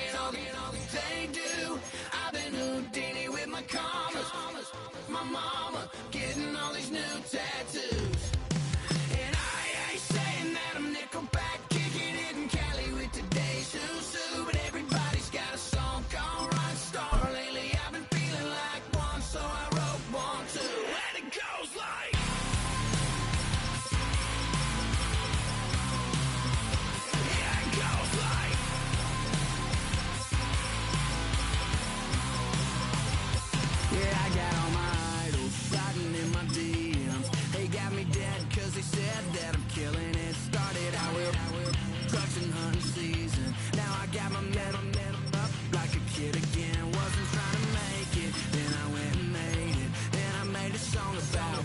talking all they do. I've been Houdini with my commas. My mama getting all these new tattoos. And I ain't saying that I'm Nickelback, kicking it in Cali with today's who's who. But everybody's got a song called Rock Star. Lately I've been feeling like one, so I wrote one too. And it goes like, yeah, it goes like, yeah, I got all my idols sliding in my DMs. They got me dead cause they said that I'm killing it. Started out with trucks and hunting season. Now I got my metal up like a kid again. Wasn't trying to make it, then I went and made it. Then I made a song about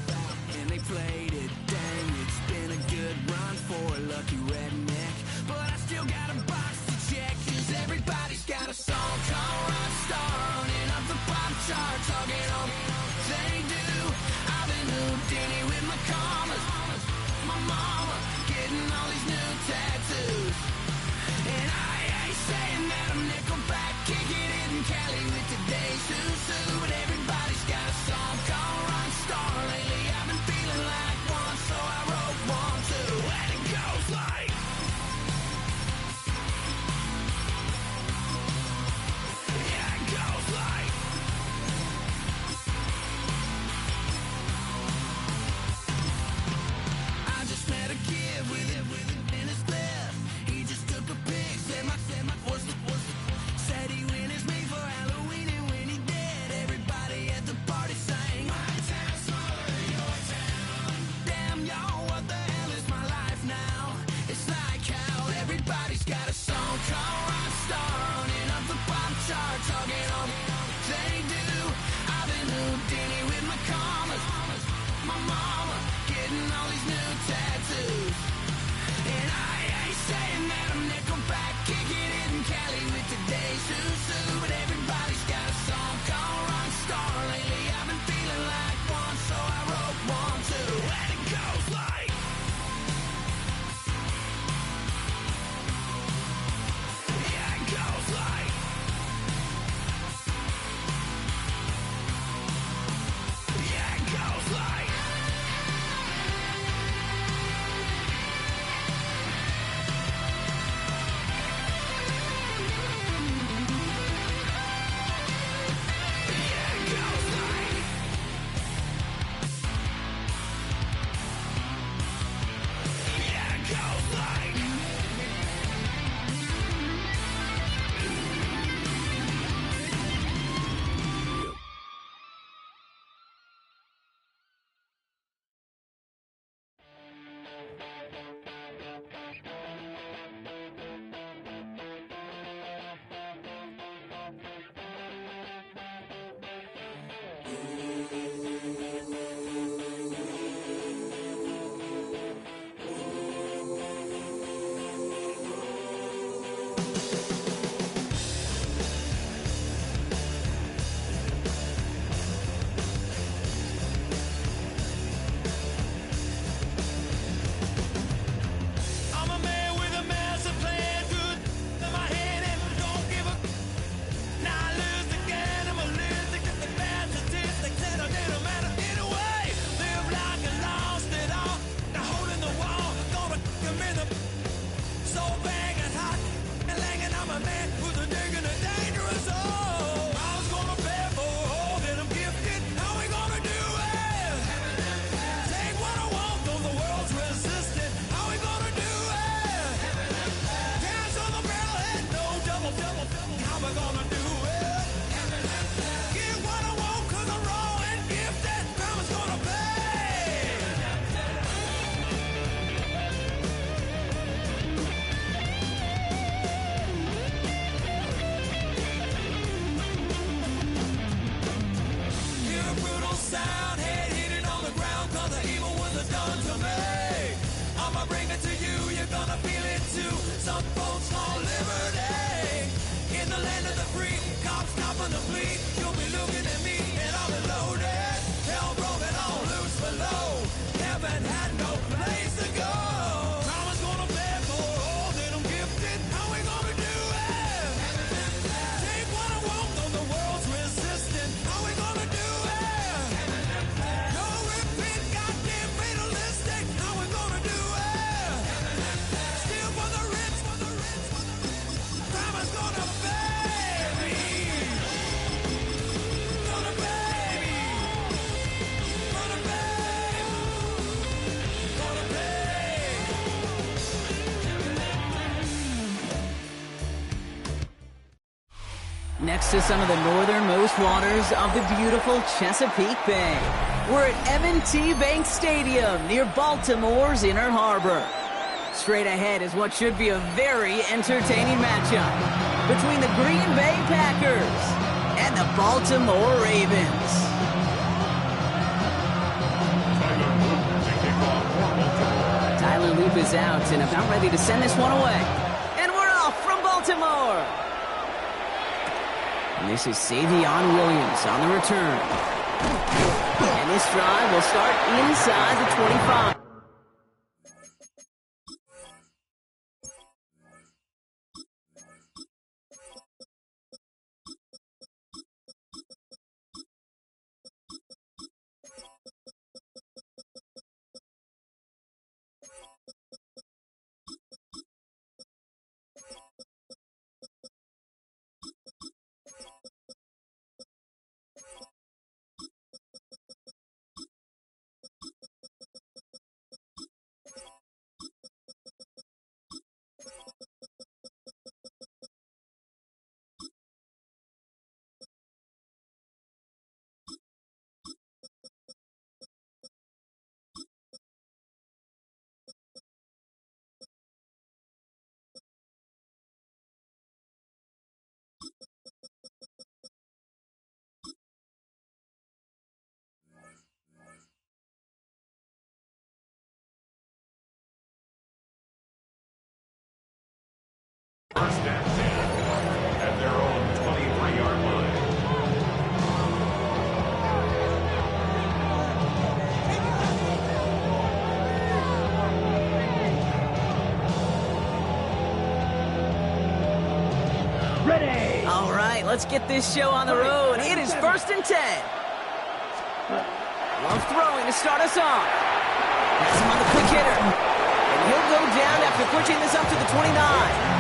and they played it. Dang, it's been a good run for a lucky redneck. But I still got a box to check, cause everybody's got a song called Rock Star, running up the pop chart, talking all they do. I've been Houdini with my commas. My mama getting all these new tattoos. And I ain't saying that I'm Nickelback, kicking it in Cali with today's who's who. But everybody's got a song called Rock Star. Lately I've been feeling like one, so I wrote one too. And it goes like, yeah, it goes like, I just met a kid with it in his left. He just took a pic, said my said he witnessed me for Halloween, and when he did, everybody at the party sang, my town smaller than your town. Damn y'all, what the hell is my life now? It's like how everybody's got a song called Rock Star, running up the pop chart, talking all they do. I've been Houdini with my commas. My mama getting all these new tattoos. And I ain't saying that I'm Nickelback, kicking it in Cali with today's who's who. But everybody's got a song called Rock Star. Lately I've been feeling like one, so I wrote one too. And it goes like, yeah, it goes like, yeah, it goes like, yeah, it goes like, yeah, it goes like. I'm a man with a master plan, good in my head and don't give a. Now I lose again, I'm a loser, get the bad statistics and it didn't matter anyway. Live like I lost it all, now holding the wall, gonna come in the so bang and hot and langing. I'm a man who's a digging a dangerous hole. I was gonna pay for all that I'm gifted, how we gonna do it? Take what I want, though the world's resistant, how we gonna do it? Hands on the barrelhead, no double, how we gonna do it? Get what I want, cause I'm raw and gifted, karma's gonna pay. Hear a brutal sound, head hitting on the ground, cause the evil was done to me. I'ma bring it to you, you're gonna feel it too. Some folks call liberty. In the land of the free, cops stopping the fleet. You'll be looking at me and I'll be loaded. Hell broken all loose below. Heaven had no place to go. Karma's gonna pay for all that I'm gifted. How we gonna do it? next to some of the northernmost waters of the beautiful Chesapeake Bay. We're at M&T Bank Stadium near Baltimore's Inner Harbor. Straight ahead is what should be a very entertaining matchup between the Green Bay Packers and the Baltimore Ravens. Tyler Loop is out and about ready to send this one away. And we're off from Baltimore. And this is Savion Williams on the return. And this drive will start inside the 25. First and 10 at their own 23-yard line. Ready! All right, let's get this show on the road. It is first and 10. Love throwing to start us off. Has him on the quick hitter. And he'll go down after pushing this up to the 29.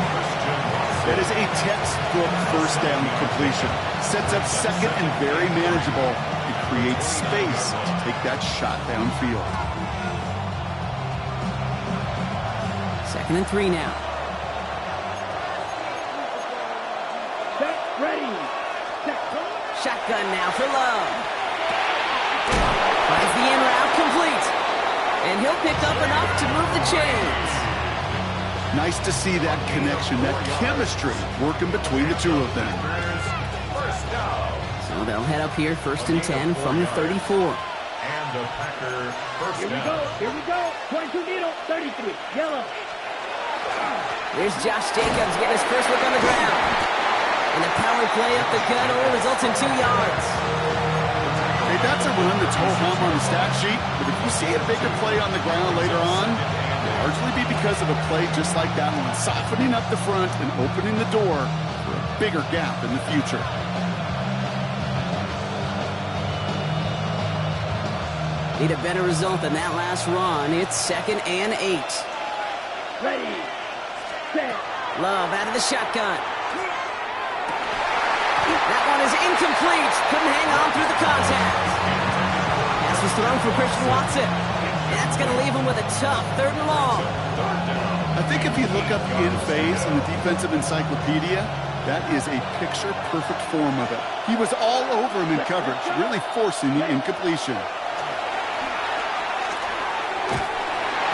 That is a textbook first down completion. Sets up second and very manageable. It creates space to take that shot downfield. Second and 3 now. Set, ready. Set. Shotgun now for Love. Finds the in route complete. And he'll pick up enough to move the chains. Nice to see that connection, that chemistry working between the two of them. So they'll head up here first and 10 from the 34. And the Packer first down. Here we go. 22 needle, 33, yellow. Here's Josh Jacobs getting his first look on the ground. And the power play up the gut only results in 2 yards. Hey, that's a run that's ho-hum on the stat sheet, but if you see a bigger play on the ground later on, largely be because of a play just like that one, softening up the front and opening the door for a bigger gap in the future. Need a better result than that last run. It's second and 8. Ready. Set. Love out of the shotgun. That one is incomplete. Couldn't hang on through the contact. Pass was thrown for Christian Watson. That's going to leave him with a tough 3rd and long. I think if you look up in phase in the defensive encyclopedia, that is a picture-perfect form of it. He was all over him in coverage, really forcing the incompletion.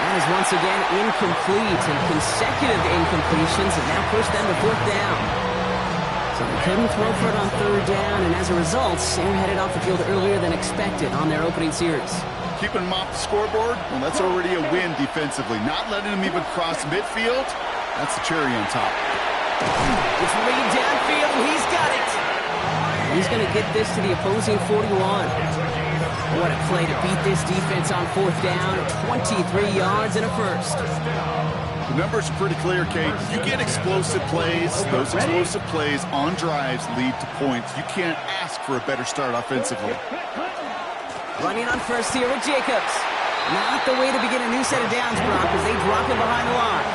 That is once again incomplete, and consecutive incompletions have now pushed them to 4th down. So they couldn't throw for it on 3rd down, and as a result, they're headed off the field earlier than expected on their opening series. Keeping him off the scoreboard, well, that's already a win defensively. Not letting him even cross midfield, that's the cherry on top. It's Reed downfield, and he's got it. He's going to get this to the opposing 41. What a play to beat this defense on 4th down. 23 yards and a first. The numbers are pretty clear, Kate. You get explosive plays. Those explosive plays on drives lead to points. You can't ask for a better start offensively. Running on first here with Jacobs. Not the way to begin a new set of downs, Brock, as they drop him behind the line.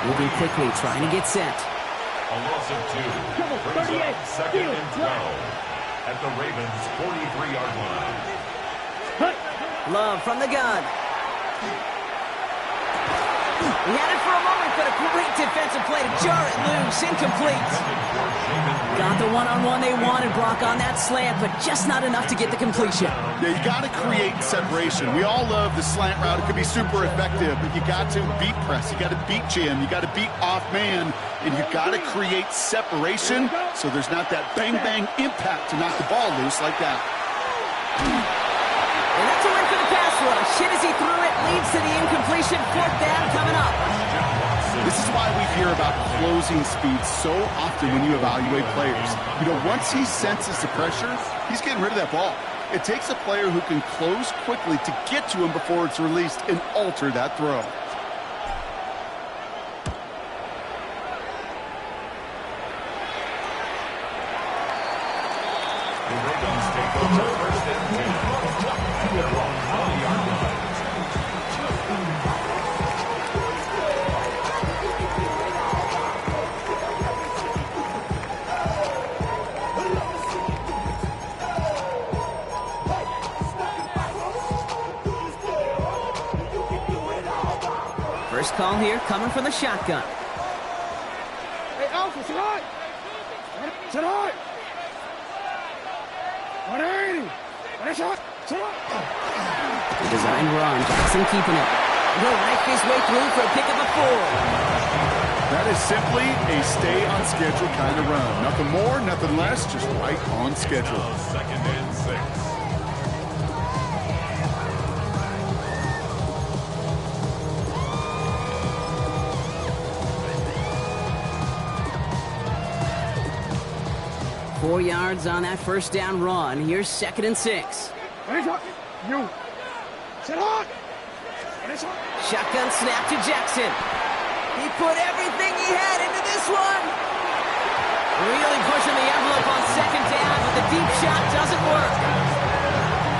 Moving quickly, trying to get set. A loss of 2. Brings up second and 12 at the Ravens' 43-yard line. Love from the gun. He had it for a moment, but a great defensive play to jar it loose. Incomplete. Got the one-on-one they wanted, Brock, on that slant, but just not enough to get the completion. Yeah, you got to create separation. We all love the slant route. It could be super effective, but you got to beat press. You got to beat jam. You got to beat off man, and you got to create separation so there's not that bang-bang impact to knock the ball loose like that. And that's a win for the pass rush. Hit as he threw it, leads to the incompletion. Fourth down coming up. This is why we hear about closing speed so often when you evaluate players. You know, once he senses the pressure, he's getting rid of that ball. It takes a player who can close quickly to get to him before it's released and alter that throw. The Ravens take over first and 10. They're on the yard line. First call here coming from the shotgun. Hey, Alpha, sit high. Sit high. 180. Finish up. Sit up. The design run, Jackson keeping it. He'll knife his way through for a pickup of 4. That is simply a stay on schedule kind of run. Nothing more, nothing less, just right on schedule. Second and 6. Four yards on that first down run. Here's second and 6. Finish up. You. Sit high. Finish up. Shotgun snap to Jackson. He put everything he had into this one. Really pushing the envelope on second down, but the deep shot doesn't work.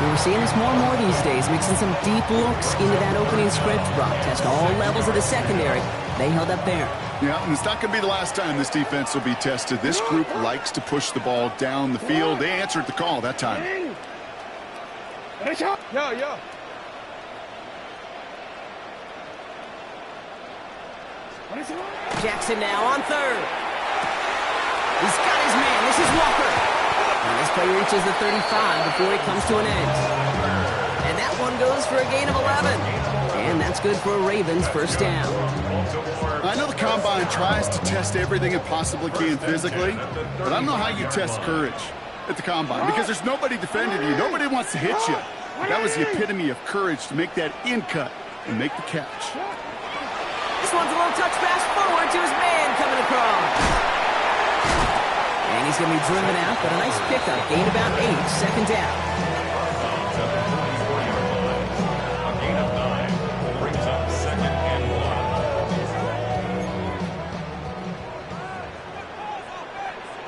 We're seeing this more and more these days, mixing some deep looks into that opening script. Brock test all levels of the secondary. They held up there. Yeah, and it's not going to be the last time this defense will be tested. This group likes to push the ball down the field. They answered the call that time. Finish up. Yo. Jackson now on third. He's got his man. This is Walker. And this play reaches the 35 before it comes to an end. And that one goes for a gain of 11. And that's good for a Ravens first down. I know the Combine tries to test everything it possibly can physically, but I don't know how you test courage at the Combine because there's nobody defending you. Nobody wants to hit you. That was the epitome of courage to make that in cut and make the catch. This one's a little touch pass forward to his man coming across. And he's going to be driven out, but a nice pickup. Gain about 8, second down. A gain of 9 brings up second and 1.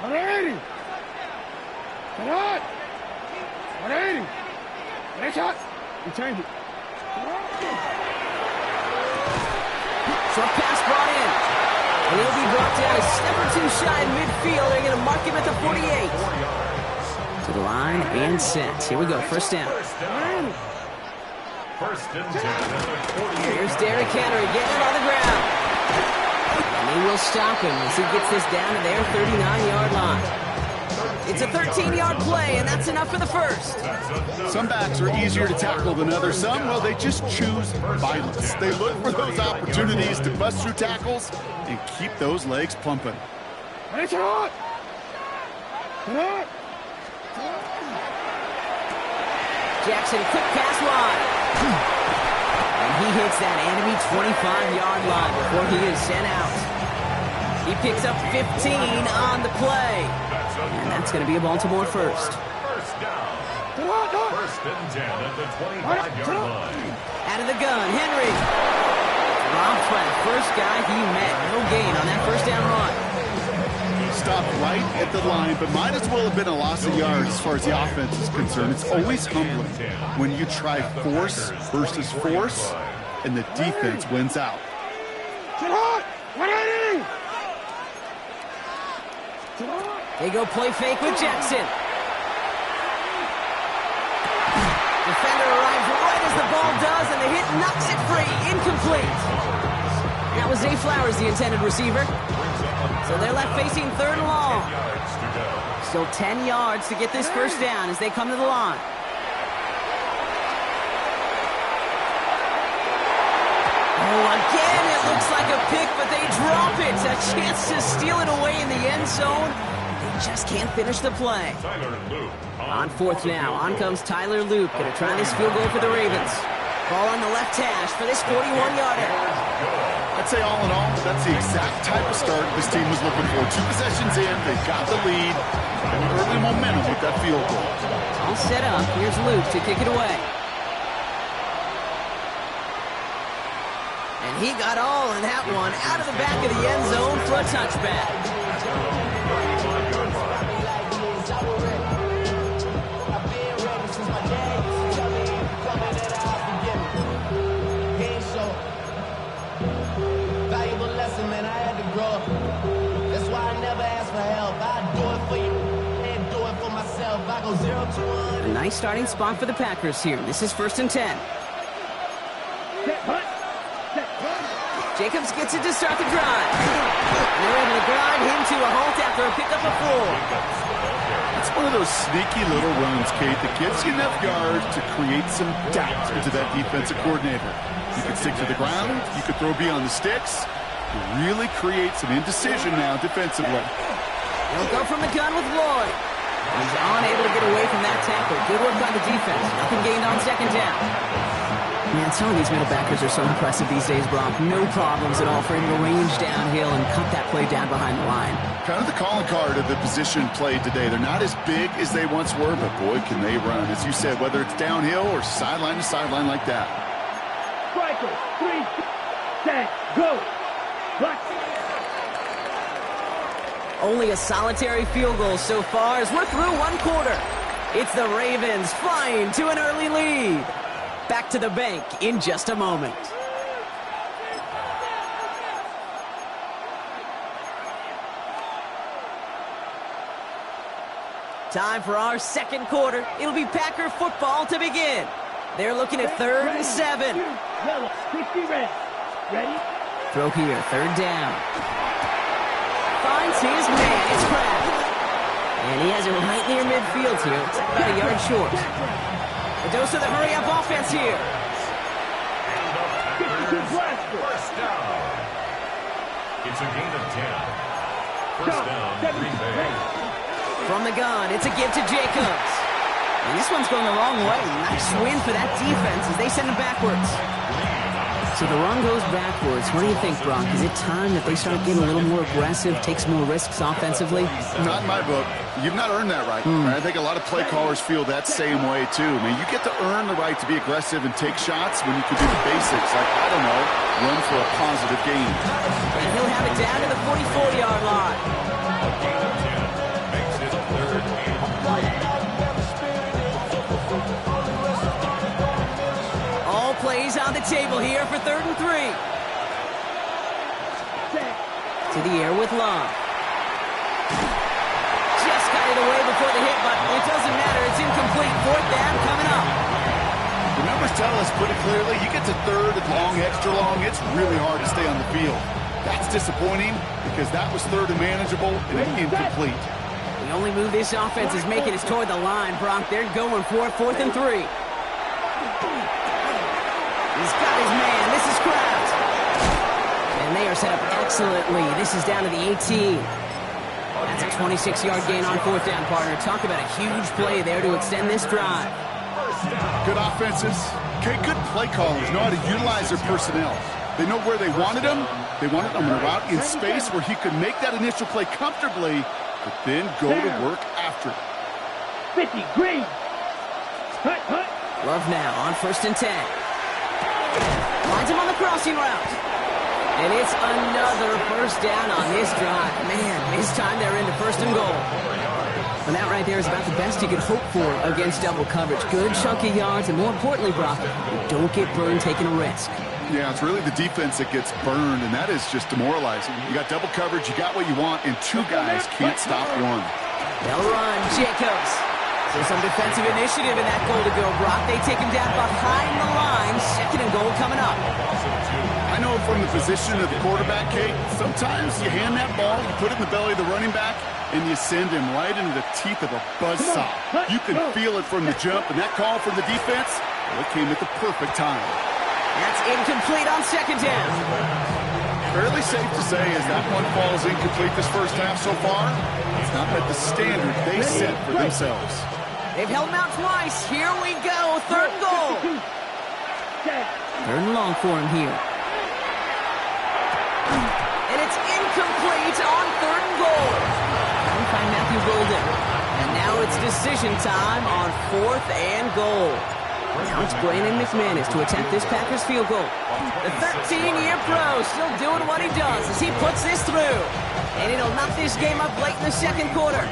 180. Sit high. 180. Finish up. You change it. Short pass brought in. And he'll be brought down a step or two shy in midfield. They're going to mark him at the 48. To the line and set. Here we go, first down. First and 10 at the 48. Here's Derrick Henry getting it on the ground. And they will stop him as he gets this down to their 39-yard line. It's a 13-yard play, and that's enough for the first. Some backs are easier to tackle than others. Some, well, they just choose violence. They look for those opportunities to bust through tackles and keep those legs pumping. Finish it on. Jackson, quick pass wide. And he hits that enemy 25-yard line before he is sent out. He picks up 15 on the play. And that's going to be a Baltimore first. First down. First and 10 at the 25-yard line. Out of the gun, Henry. Rob Pratt, first guy he met. No gain on that first down run. He stopped right at the line, but might as well have been a loss of yards as far as the offense is concerned. It's always humbling when you try force versus force, and the defense wins out. Sit high. 180. They go play fake with Jackson. Defender arrives right as the ball does, and the hit knocks it free. Incomplete. Zay Flowers, the intended receiver. So they're left facing third and long. Still 10 yards to get this first down as they come to the line. Oh, again, it looks like a pick, but they drop it. A chance to steal it away in the end zone. They just can't finish the play. On fourth now, on comes Tyler Loop. Going to try this field goal for the Ravens. Ball on the left hash for this 41-yarder. I'd say all in all, that's the exact type of start this team was looking for. 2 possessions in, they got the lead, and early momentum with that field goal. All set up. Here's Luke to kick it away. And he got all in that one out of the back of the end zone for a touchback. A nice starting spot for the Packers here. This is 1st and 10. Jacobs gets it to start the drive. They're able to grind him to a halt after a pickup of 4. It's one of those sneaky little runs, Kate, that gets you enough yards to create some doubt into that defensive coordinator. You could stick to the ground. You could throw beyond the sticks. You really create some indecision now defensively. He'll go from the gun with Lloyd. He's unable to get away from that tackle. Good work by the defense. Nothing gained on second down. Man, some of these middle backers are so impressive these days, Brock. No problems at all for him to range downhill and cut that play down behind the line. Kind of the calling card of the position played today. They're not as big as they once were, but boy, can they run. As you said, whether it's downhill or sideline to sideline like that. Striker, 3, 10, go. Black. Only a solitary field goal so far as we're through 1 quarter. It's the Ravens flying to an early lead. Back to the bank in just a moment. Time for our second quarter. It'll be Packer football to begin. They're looking at 3rd and 7. Yellow, 60 red. Ready? Throw here, 3rd down. Finds his man, it's Kraft. And he has it right near midfield here. It's about a yard short. A dose of the hurry-up offense here. First down. It's a gain of 10. First down, Green Bay. From the gun, it's a give to Jacobs. And this one's going the wrong way. Nice win for that defense as they send him backwards. So the run goes backwards. What do you think, Brock? Is it time that they start getting a little more aggressive, take some more risks offensively? Not in my book. You've not earned that right. I think a lot of play callers feel that same way, too. I mean, you get to earn the right to be aggressive and take shots when you can do the basics, like, I don't know, run for a positive gain. And he'll have it down to the 44-yard line. A gain of 10 makes it 3rd and 3. All plays on the table here for 3rd and 3. To the air with Long. Just got it away before the hit button. It doesn't matter. It's incomplete. 4th down coming up. The numbers tell us pretty clearly, you get to 3rd and long, extra long, it's really hard to stay on the field. That's disappointing because that was 3rd and manageable and incomplete. The only move this offense is making is toward the line, Brock. They're going for it, 4th and 3. He's got his man. This is Kraft. And they are set up excellently. This is down to the 18. That's a 26-yard gain on 4th down, partner. Talk about a huge play there to extend this drive. Good offenses. Okay, good play callers know how to utilize their personnel. They know where they wanted him. They wanted him in a route in space where he could make that initial play comfortably, but then go to work after it. 50, green. Hut, hut. Love now on 1st and 10. Finds him on the crossing route. And it's another first down on this drive. Man, this time they're into 1st and goal. And that right there is about the best you could hope for against double coverage. Good chunky yards, and more importantly, Brock, you don't get burned taking a risk. Yeah, it's really the defense that gets burned, and that is just demoralizing. You got double coverage, you got what you want, and 2 guys can't stop one. They'll run, Jacobs. So some defensive initiative in that goal to go, Brock. They take him down behind the line. 2nd and goal coming up. I know from the position of the quarterback, Kate, sometimes you hand that ball, you put it in the belly of the running back, and you send him right into the teeth of a buzzsaw. You can feel it from the jump, and that call from the defense, well, it came at the perfect time. That's incomplete on second down. Fairly safe to say as that one falls incomplete this first half so far, it's not met the standard they set for themselves. They've held him out twice. Here we go. Third and goal. Third and long for him here. And it's incomplete on third and goal. Trying to find Matthew Golden. And now it's decision time on fourth and goal. Now it's Brandon McManus to attempt this Packers field goal. The 13-year pro still doing what he does as he puts this through. And it'll knock this game up late in the second quarter.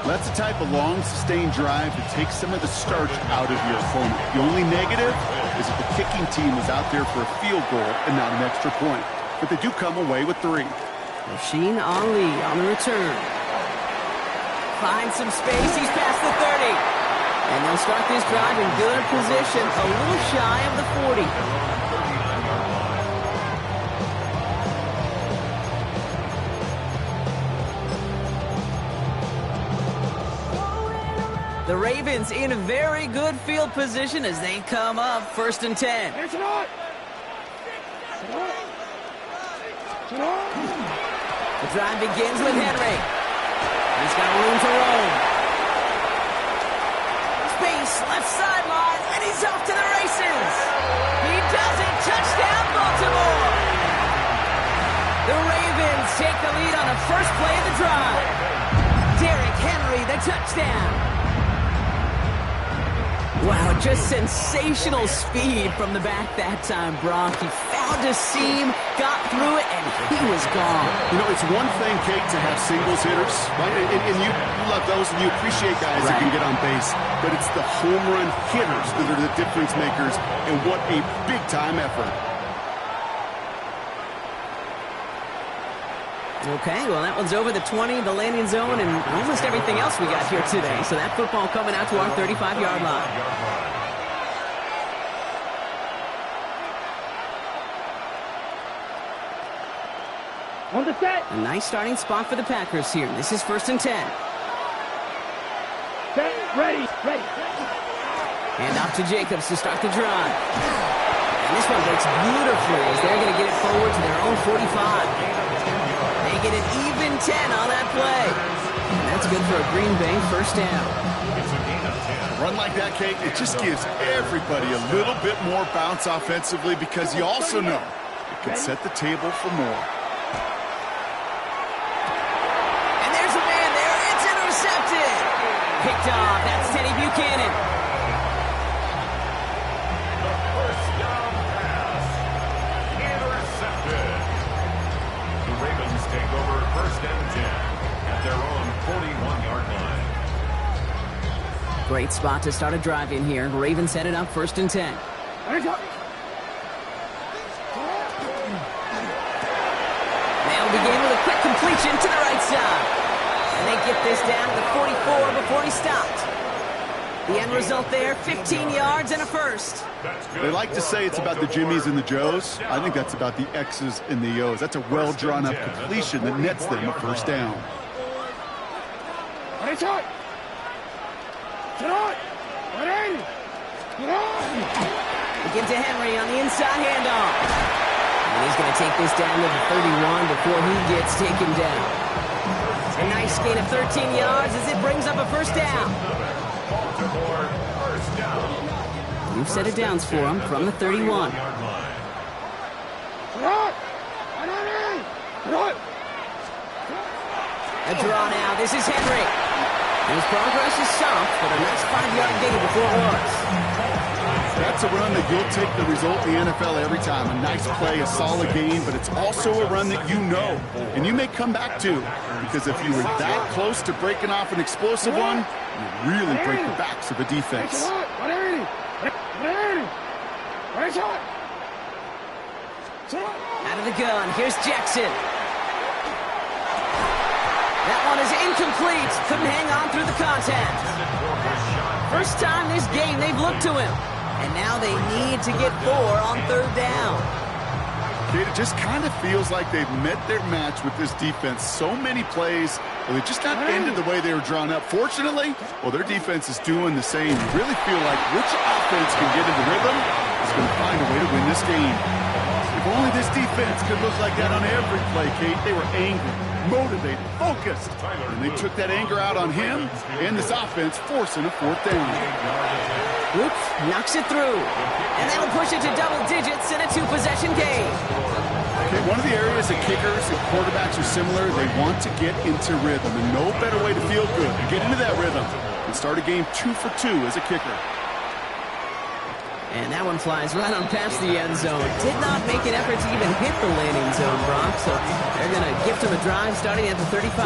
That's the type of long, sustained drive that takes some of the starch out of your opponent. The only negative is that the kicking team is out there for a field goal and not an extra point. But they do come away with 3. Rasheen Ali on the return. Finds some space. He's past the 30. And they'll start this drive in good position, a little shy of the 40. The Ravens in a very good field position as they come up first and 10. The drive begins with Henry. He's got room to roam. Space, left sideline, and he's off to the races. He does it. Touchdown, Baltimore. The Ravens take the lead on the first play of the drive. Derrick Henry, the touchdown. Wow, just sensational speed from the back that time, Brock. He found a seam, got through it, and he was gone. You know, it's one thing, Kate, to have singles hitters, right? And you love those, and you appreciate guys that can get on base. But it's the home run hitters that are the difference makers, and what a big-time effort. Okay, well, that one's over the 20, the landing zone, and almost everything else we got here today. So that football coming out to our 35-yard line. On the set. A nice starting spot for the Packers here. This is first and 10. Set, ready. Hand off to Jacobs to start the drive. And this one breaks beautifully as they're going to get it forward to their own 45. They get an even 10 on that play. And that's good for a Green Bay first down. A run like that, Kate, it just gives everybody a little bit more bounce offensively because you also know it can set the table for more. And there's a man there. It's intercepted. Picked off. That's Teddy Buchanan. First down pass. Intercepted. The Ravens take over first and 10 at their own 41-yard line. Great spot to start a drive in here. Ravens headed up first and 10. They'll begin with a quick completion to the right side. And they get this down to the 44 before he stopped. The end result there, 15 yards and a first. They like to say it's about the Jimmies and the Joes. I think that's about the X's and the O's. That's a well-drawn-up completion that nets them a first down. Begin to Henry on the inside handoff. And he's going to take this down to the 31 before he gets taken down. A nice gain of 13 yards as it brings up a first down. New set of downs for him from the 31. A draw now. This is Henry. His progress is soft, but a nice 5-yard gain before it was. That's a run that you'll take the result in the NFL every time. A nice play, a solid gain, but it's also a run that you know, and you may come back to, because if you were that close to breaking off an explosive one, you really break the backs of a defense. Out of the gun, here's Jackson. That one is incomplete. Couldn't hang on through the contact. First time this game they've looked to him. And now they need to get 4 on third down. It just kind of feels like they've met their match with this defense. So many plays, well, they just not ended the way they were drawn up. Fortunately, well, their defense is doing the same. You really feel like which offense can get into rhythm is going to find a way to win this game. If only this defense could look like that on every play, Kate. They were angry, motivated, focused. And they took that anger out on him and this offense, forcing a fourth down. Luke knocks it through. And that'll push it to double digits in a two-possession game. Okay, one of the areas that kickers and quarterbacks are similar, they want to get into rhythm. And no better way to feel good than get into that rhythm and start a game 2 for 2 as a kicker. And that one flies right on past the end zone. Did not make an effort to even hit the landing zone, Brock. So they're going to gift him a drive starting at the 35.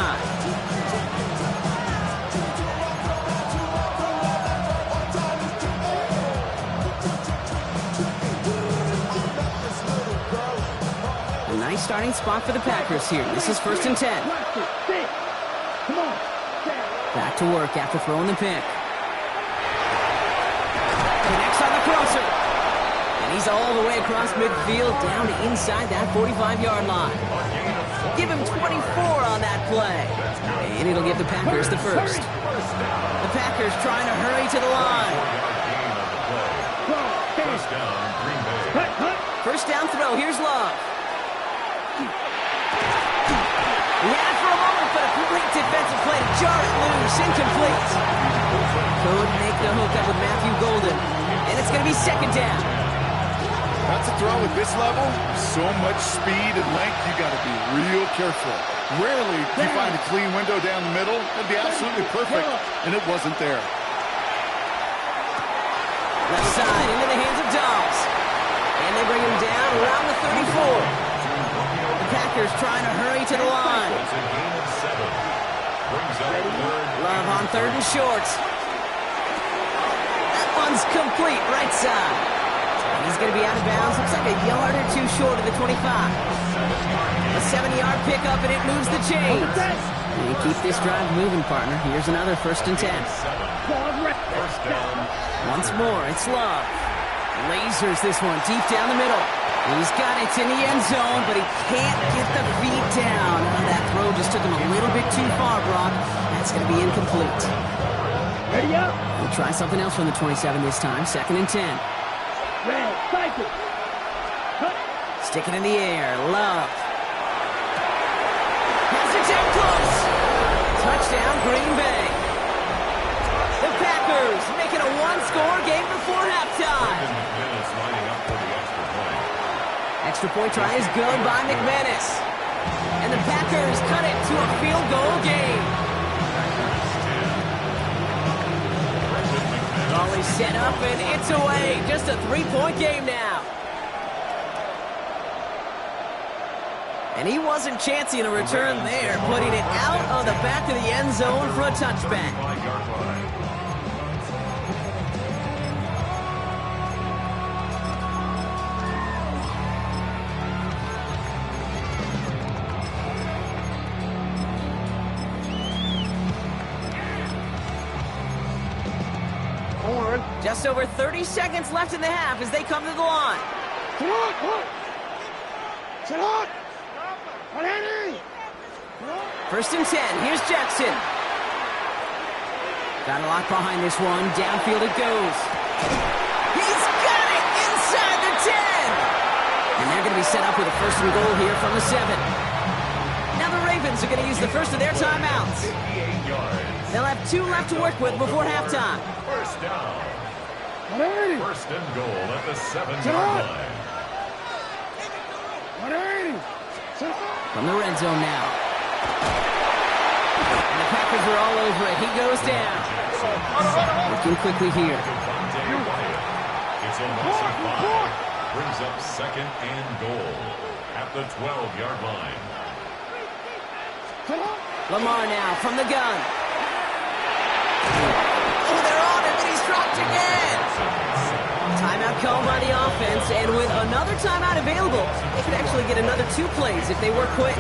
A nice starting spot for the Packers here. This is 1st and 10. Back to work after throwing the pick. Connects on the crosser. And he's all the way across midfield down to inside that 45-yard line. Give him 24 on that play. And it'll give the Packers the first. The Packers trying to hurry to the line. First down throw. Here's Love. He had it for a moment, but a great defensive play to jar it loose. Incomplete. Couldn't make the hook up with Matthew Golden. And it's going to be 2nd down. That's a throw at this level. So much speed and length, you got to be real careful. Rarely do you find a clean window down the middle. That'd be absolutely perfect, and it wasn't there. Left side into the hands of Dobbs. And they bring him down around the 34. The Packers trying to hurry to the line. Love on 3rd and short. That one's complete, right side. And he's going to be out of bounds. Looks like a yard or two short of the 25. A 7-yard pickup, and it moves the chains. And you keep this drive moving, partner. Here's another 1st and 10. Once more, it's Love. Lasers this one deep down the middle. He's got it in the end zone, but he can't get the feet down. That throw just took him a little bit too far, Brock. That's going to be incomplete. Ready up. We'll try something else from the 27 this time. 2nd and 10. Red, cycle. Stick it in the air. Love. Has it down close. Touchdown, Green Bay. The Packers making a one-score game before halftime. Extra point try is good by McManus. And the Packers cut it to a field goal game. Ball is set up and it's away. Just a 3-point game now. And he wasn't chancing a return there, putting it out of the back of the end zone for a touchback. Just over 30 seconds left in the half as they come to the line. Sit on. Sit on. First and 10. Here's Jackson. Got a lock behind this one. Downfield it goes. He's got it inside the 10. And they're going to be set up with a 1st and goal here from the 7. Now the Ravens are going to use the first of their timeouts. They'll have 2 left to work with before halftime. First down. 180. 1st and goal at the 7-yard line. 180. From the red zone now. And the Packers are all over it. He goes down. Looking quickly here. It's a loss of 5. Brings up 2nd and goal at the 12-yard line. Lamar now from the gun. Oh, they're on him, and he's dropped again. Timeout called by the offense, and with another timeout available, they could actually get another 2 plays if they work quick.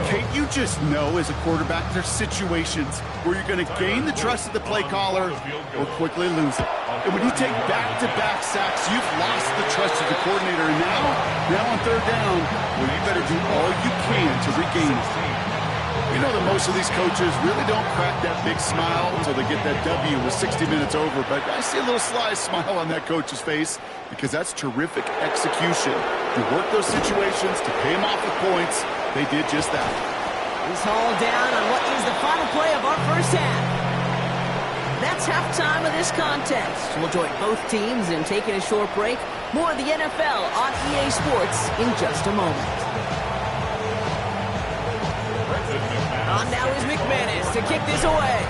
Kate, you just know as a quarterback there's situations where you're going to gain the trust of the play caller or quickly lose it. And when you take back-to-back sacks, you've lost the trust of the coordinator. And now on third down, well, you better do all you can to regain it. You know that most of these coaches really don't crack that big smile until they get that W with 60 minutes over. But I see a little sly smile on that coach's face because that's terrific execution. You work those situations to pay them off with points. They did just that. He's hauled down on what is the final play of our first half. That's halftime of this contest. We'll join both teams in taking a short break. More of the NFL on EA Sports in just a moment. On now is McManus to kick this away.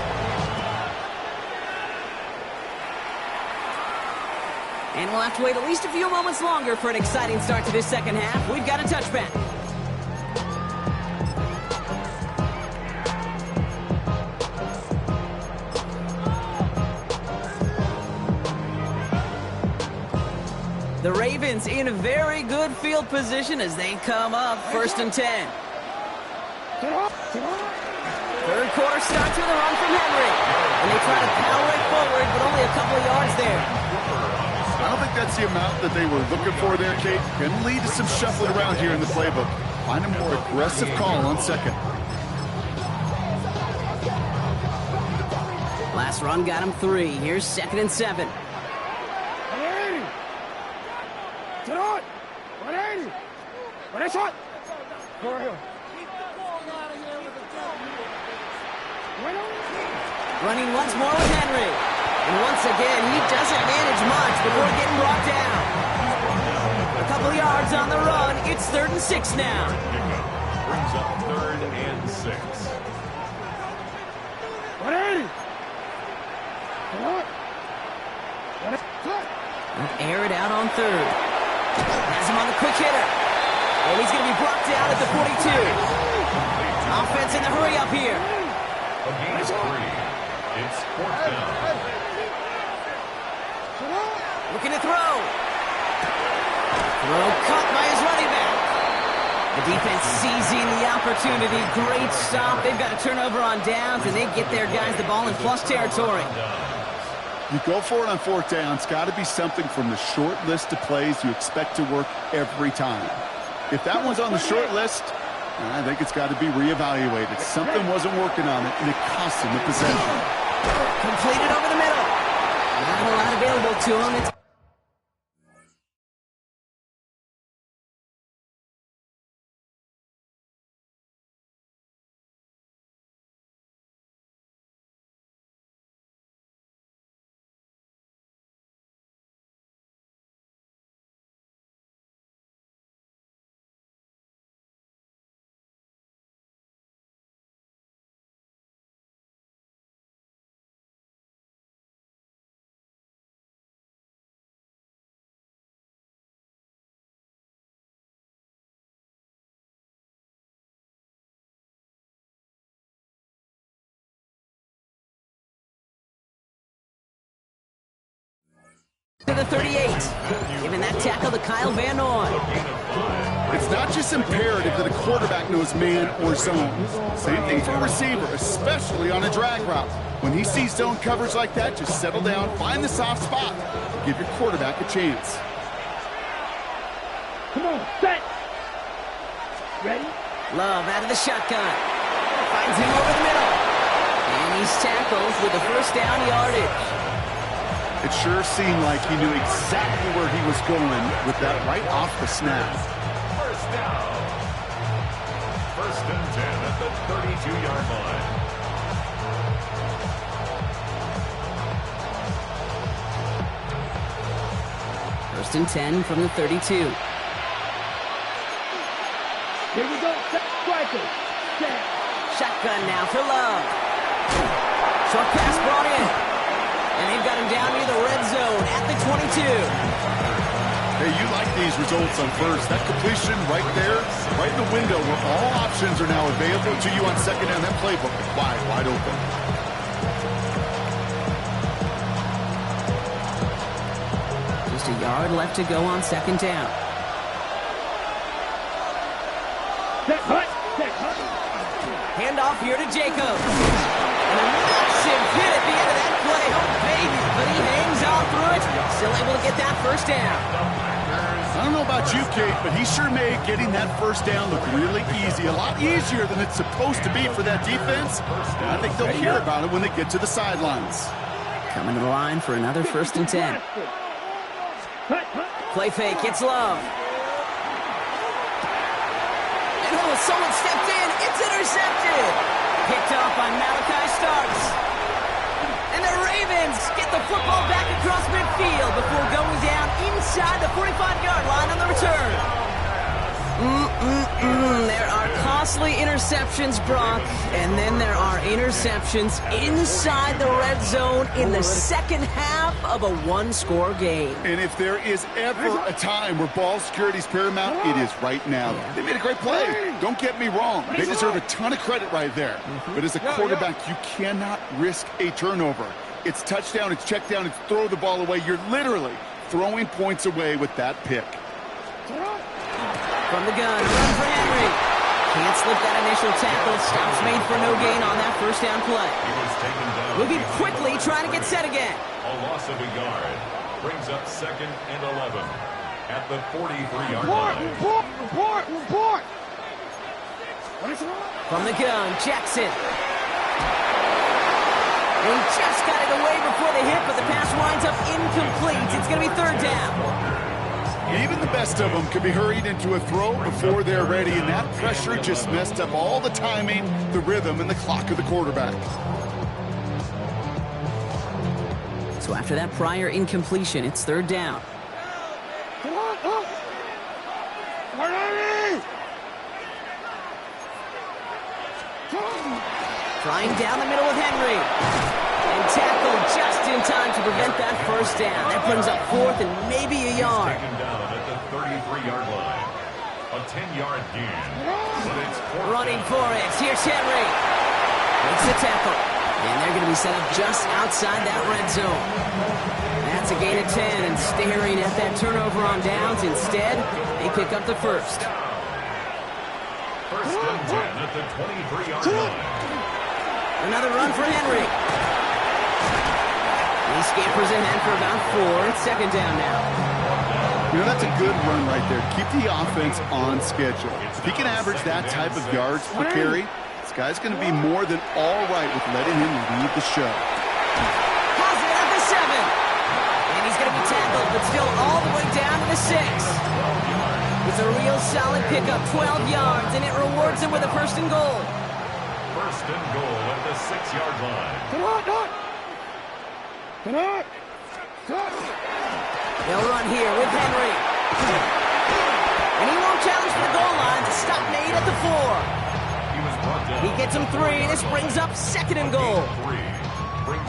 And we'll have to wait at least a few moments longer for an exciting start to this second half. We've got a touchback. The Ravens in a very good field position as they come up 1st and 10. Third quarter starts with a run from Henry. And they try to power it forward, but only a couple of yards there. I don't think that's the amount that they were looking for there, Kate. Going to lead to some shuffling around here in the playbook. Find a more aggressive call on second. Last run got him 3. Here's 2nd and 7. 180. Get on. 180. 180. Go ahead. Running once more with Henry. And once again, he doesn't manage much before getting brought down. A couple yards on the run. It's 3rd and 6 now. Brings up 3rd and 6. 180. Air it out on 3rd. Has him on the quick hitter. And he's going to be brought down at the 42. Offense in the hurry up here. A gain of 3. It's 4th down. Looking to throw. Throw caught by his running back. The defense seizing the opportunity. Great stop. They've got a turnover on downs, and they get their guys the ball in plus territory. You go for it on 4th down. It's got to be something from the short list of plays you expect to work every time. If that one's on the short list, I think it's got to be reevaluated. Something wasn't working on it, and it cost him the possession. Completed over the middle. Not a lot available to him. It's to the 38. Giving that tackle to Kyle Van Noy. It's not just imperative that a quarterback knows man or zone. Same thing for a receiver, especially on a drag route. When he sees zone coverage like that, just settle down, find the soft spot, give your quarterback a chance. Come on, set. Ready? Love out of the shotgun. Finds him over the middle. And he's tackled with the 1st down yardage. It sure seemed like he knew exactly where he was going with that right off the snap. 1st down. 1st and 10 at the 32-yard line. First and 10 from the 32. Here we go. Striker. Set. Shotgun now for Love. Short pass brought in. And they've got him down near the red zone at the 22. Hey, you like these results on 1st. That completion right there, right in the window where all options are now available to you on 2nd down. That playbook is wide open. Just a yard left to go on 2nd down. Set, hut. Set, hut. Handoff here to Jacobs. And a massive hit at the end of that play. Oh, baby. But he hangs on through it. Still able to get that first down. I don't know about you, Kate, but he sure made getting that first down look really easy. A lot easier than it's supposed to be for that defense. And I think they'll hear about it when they get to the sidelines. Coming to the line for another 1st and 10. Play fake. It's Love. And oh, someone stepped in. It's intercepted. Picked off by Malachi Starks. And the Ravens get the football back across midfield before going down inside the 45-yard line on the return. There are costly interceptions, Brock, and then there are interceptions inside the red zone in the second half of a one-score game. And if there is ever a time where ball security is paramount, it is right now. They made a great play. Don't get me wrong. They deserve a ton of credit right there. But as a quarterback, you cannot risk a turnover. It's touchdown, it's check down, it's throw the ball away. You're literally throwing points away with that pick. From the gun, run for Henry. Can't slip that initial tackle. Stops made for no gain on that first down play. Moving quickly, trying to get set again. A loss of a yard. Brings up 2nd and 11 at the 43-yard line. Report! From the gun, Jackson. And he just got it away before the hit, but the pass winds up incomplete. It's going to be 3rd down. Even the best of them can be hurried into a throw before they're ready, and that pressure just messed up all the timing, the rhythm, and the clock of the quarterback. So after that prior incompletion, it's 3rd down. Trying down the middle with Henry. And tackled just in time to prevent that first down. That brings up 4th and maybe a yard. Taken down at the 33-yard line. A 10-yard gain. But it's running for it. Here's Henry. Makes the tackle. And they're going to be set up just outside that red zone. That's a gain of 10 and staring at that turnover on downs. Instead, they pick up the first. 1st and 10 at the 23-yard line. Another run for Henry. He scampers ahead for about 4. It's 2nd down now. You know, that's a good run right there. Keep the offense on schedule. If he can average that type of yards per carry, this guy's going to be more than all right with letting him lead the show. Has it at the 7. And he's going to be tackled, but still all the way down to the 6. It's a real solid pickup, 12 yards, and it rewards him with a 1st and goal. 1st and goal at the 6-yard line. They'll run here with Henry. And he won't challenge for the goal line. The stop made at the 4. He gets him 3. This brings up 2nd and goal.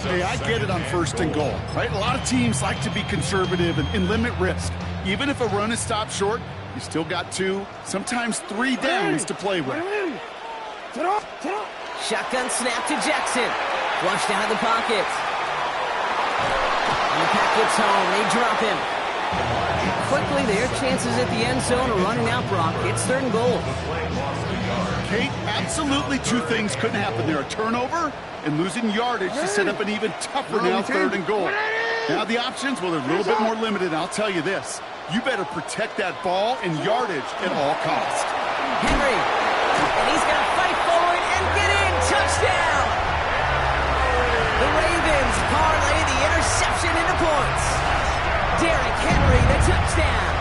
Hey, I get it on 1st and goal, right? A lot of teams like to be conservative and limit risk. Even if a run is stopped short, you still got 2, sometimes 3 downs to play with. Shotgun snap to Jackson. Flushed out of the pocket. And the pack gets home. They drop him. Quickly, their chances at the end zone are running out, Brock. It's 3rd and goal. Kate, absolutely 2 things couldn't happen there. A turnover and losing yardage to set up an even tougher now 3rd and goal. Now the options, well, they're a little bit more limited. I'll tell you this. You better protect that ball and yardage at all costs. Henry. And he's going to fight forward and get in. Touchdown. The Ravens parlay the interception into points. Derrick Henry, the touchdown.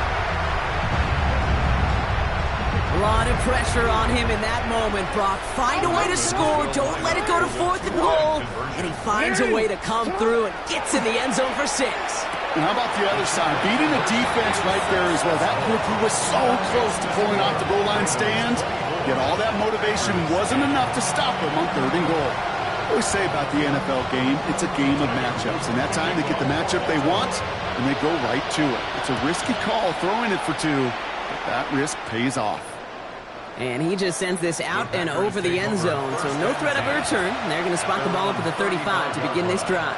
A lot of pressure on him in that moment, Brock. Find a way to score. Don't let it go to 4th and goal. And he finds a way to come through and gets in the end zone for 6. And how about the other side? Beating the defense right there as well. That group who was so close to pulling off the goal line stand, yet all that motivation wasn't enough to stop them on 3rd and goal. I always say about the NFL game, it's a game of matchups. And that time they get the matchup they want, and they go right to it. It's a risky call throwing it for 2, but that risk pays off. And he just sends this out and over the end zone, so no threat of a return. They're going to spot the ball up at the 35 to begin this drive.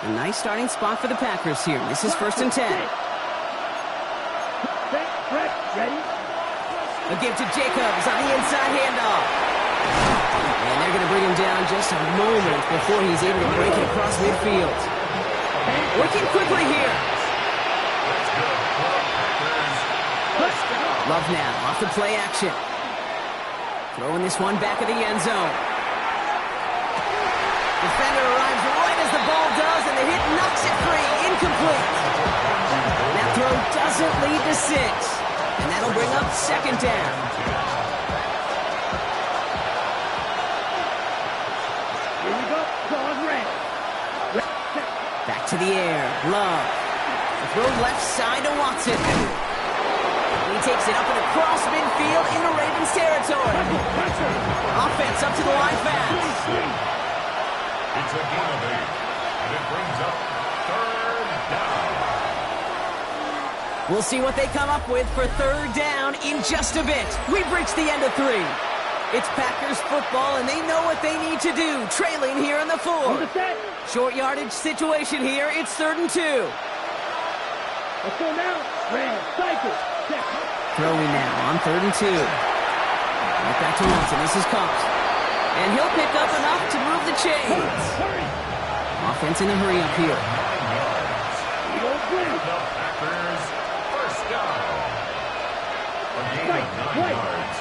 A nice starting spot for the Packers here. This is 1st and 10. Ready? A give to Jacobs on the inside handoff. And they're going to bring him down just a moment before he's able to break it across midfield. Working quickly here. Love now off the play action. Throwing this one back of the end zone. Defender arrives right as the ball does, and the hit knocks it free. Incomplete. That throw doesn't lead to 6. And that'll bring up 2nd down. Here we go. Ball red. Back to the air. Love. The throw left side to Watson. He takes it up and across midfield into Ravens territory. Offense up to the line fast. It's a gain of 8, and it brings up 3rd down. We'll see what they come up with for 3rd down in just a bit. We've reached the end of 3. It's Packers football, and they know what they need to do, trailing here in the 4. Short yardage situation here. It's 3rd and 2. Let's go now. Red, cycle. Throwing now on 3rd and 2. Right back to Watson. This is Cox. And he'll pick up enough to move the chains. Offense in a hurry up here. 9 yards. The Packers, 1st down. A gain of 9 yards.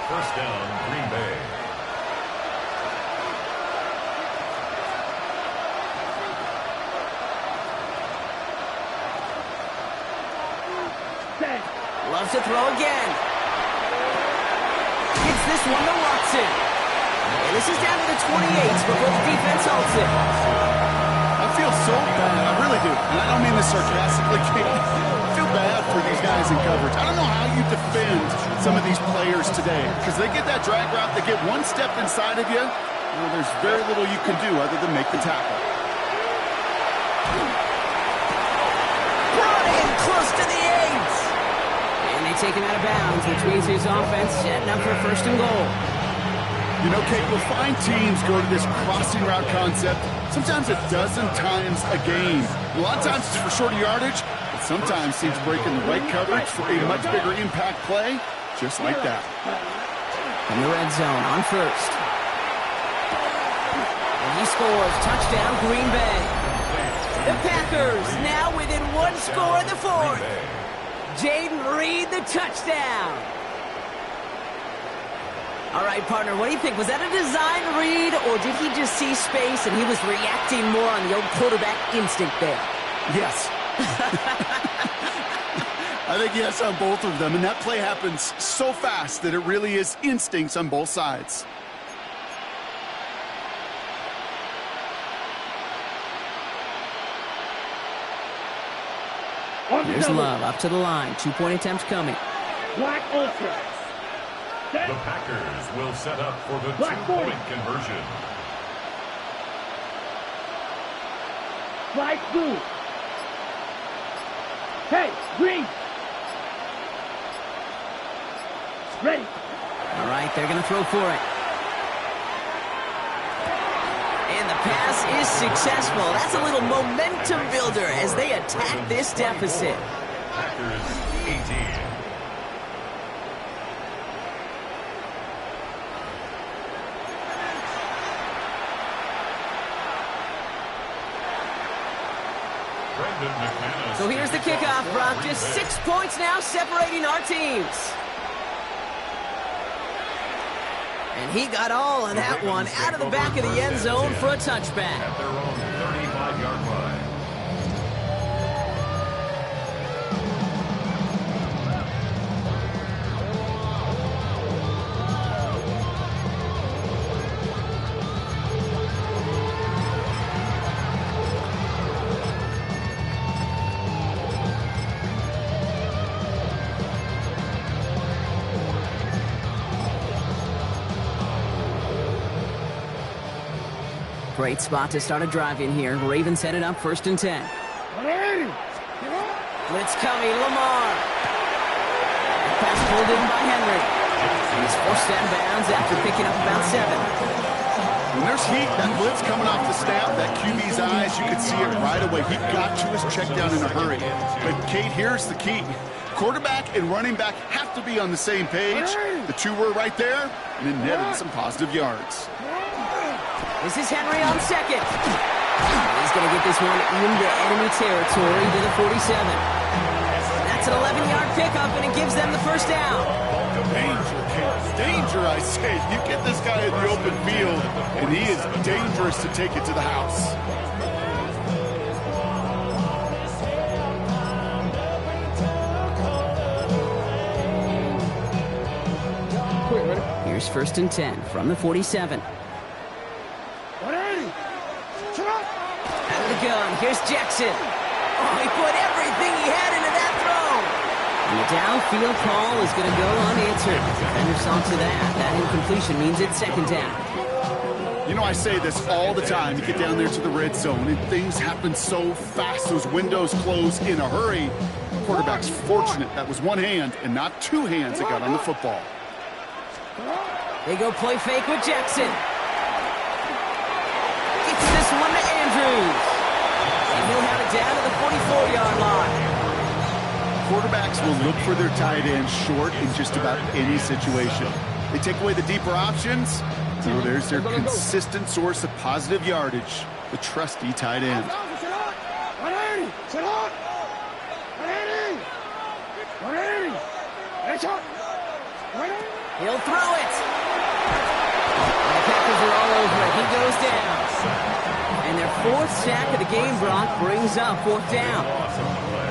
1st down, Green Bay. Loves to throw again. Gets this one to Watson. And this is down to the 28s before the defense halts it. I feel so bad. I really do. And I don't mean this sarcastically. I feel bad for these guys in coverage. I don't know how you defend some of these players today. Because they get that drag route, they get one step inside of you. Well, there's very little you can do other than make the tackle. Brought in close to the 8s. And they take him out of bounds, which means his offense setting up for 1st and goal. You know, Kate, we'll find teams go to this crossing route concept sometimes a dozen times a game. A lot of times it's for shorter yardage, but sometimes teams breaking the right coverage for a much bigger impact play, just like that. In the red zone on 1st. And he scores. Touchdown, Green Bay. The Packers now within 1 score in the 4th. Jaden Reed, the touchdown. All right, partner, what do you think? Was that a design read, or did he just see space and he was reacting more on the old quarterback instinct there? Yes. I think yes on both of them, and that play happens so fast that it really is instincts on both sides. Here's Love up to the line. 2-point attempts coming. Black Ultra. The Packers will set up for the 2-point conversion. Black blue. Hey, green. Ready. All right, they're going to throw for it. And the pass is successful. That's a little momentum builder as they attack this deficit. Packers 18. So here's the kickoff, Brock. Just 6 points now separating our teams. And he got all of that one out of the back of the end zone for a touchback. At their own 35-yard line. Great spot to start a drive in here. Ravens headed up 1st and 10. Blitz coming, Lamar. Pass pulled in by Henry. He's forced out of bounds after picking up about 7. When there's heat, that blitz coming off the snap, that QB's eyes, you could see it right away. He got to his check down in a hurry. But, Kate, here's the key. Quarterback and running back have to be on the same page. The two were right there, and it netted some positive yards. This is Henry on second. He's going to get this one into enemy territory to the 47. That's an 11-yard pickup, and it gives them the first down. Danger, I say. You get this guy in the open field, and he is dangerous to take it to the house. Here's 1st and 10 from the 47. Out of the gun, here's Jackson. Oh, he put everything he had into that throw. And the downfield call is going to go unanswered. Defender saw to that. That incompletion means it's 2nd down. You know, I say this all the time. You get down there to the red zone, and things happen so fast. Those windows close in a hurry. The quarterback's fortunate that was one hand and not two hands that got on the football. They go play fake with Jackson. Gets this one to Andrews. And he'll have it down to the 44-yard line. Quarterbacks will look for their tight end short in just about any situation. They take away the deeper options. So there's their consistent source of positive yardage, the trusty tight end. He'll throw it. And the Packers are all over it. He goes down. And their 4th sack of the game, Brock, brings up 4th down.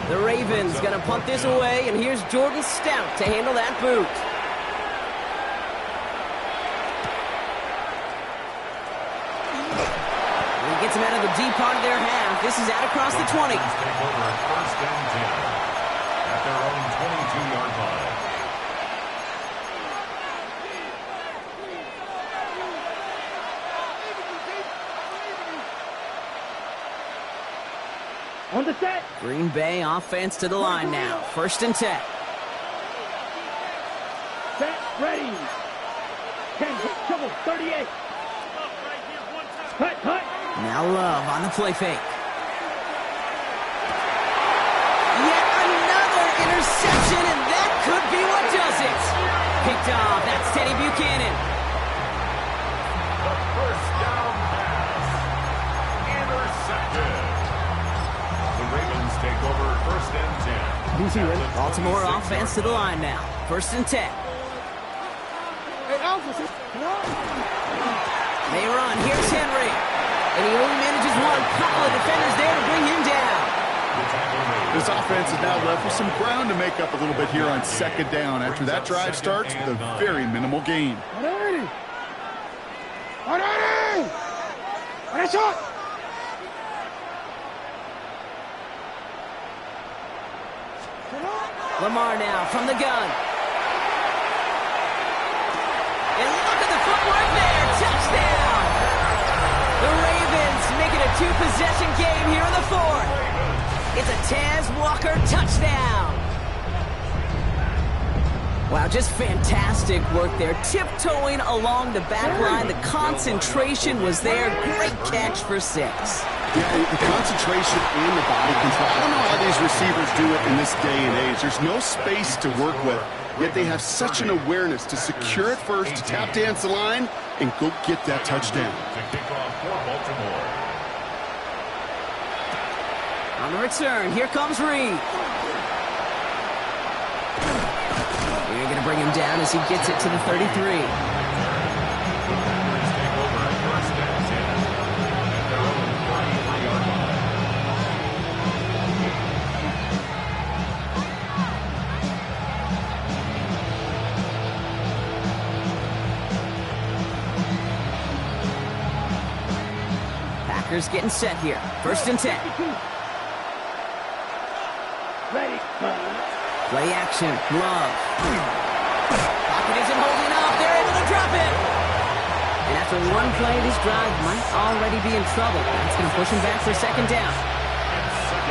The Ravens going to punt this away, and here's Jordan Stout to handle that boot. He gets him out of the deep part of their half. This is out across the 20. Take over 1st and 10 at their own 22-yard line. On the set. Green Bay offense to the line now. 1st and 10. Set. Ready. 10. Double. 38. Cut. Now Love on the play fake. Yet another interception, and that could be what does it. Picked off. That's Teddy Buchanan. The 1st down pass. Intercepted. The Ravens take over 1st and 10. Baltimore offense to the line now. 1st and 10. They run. Here's Henry. And he only manages one. Couple of defenders there to bring him down. This offense is now left with some ground to make up a little bit here on 2nd down. After that drive starts with a very minimal gain. Lamar now from the gun. And look at the footwork there. Touchdown. The Ravens make it a 2-possession game here in the 4th. It's a Taz Walker touchdown. Wow, just fantastic work there. Tiptoeing along the back line. The concentration was there. Great catch for 6. Yeah, the concentration and the body control. I don't know how these receivers do it in this day and age. There's no space to work with, yet they have such an awareness to secure it first, to tap dance the line, and go get that touchdown. To kick off for Baltimore. On the return, here comes Reed. You're going to bring him down as he gets it to the 33. Packers getting set here. 1st and 10. Ready. Play action. Love. Pocket isn't holding up. They're able to drop it. And after one play, this drive might already be in trouble. That's going to push him back for 2nd down.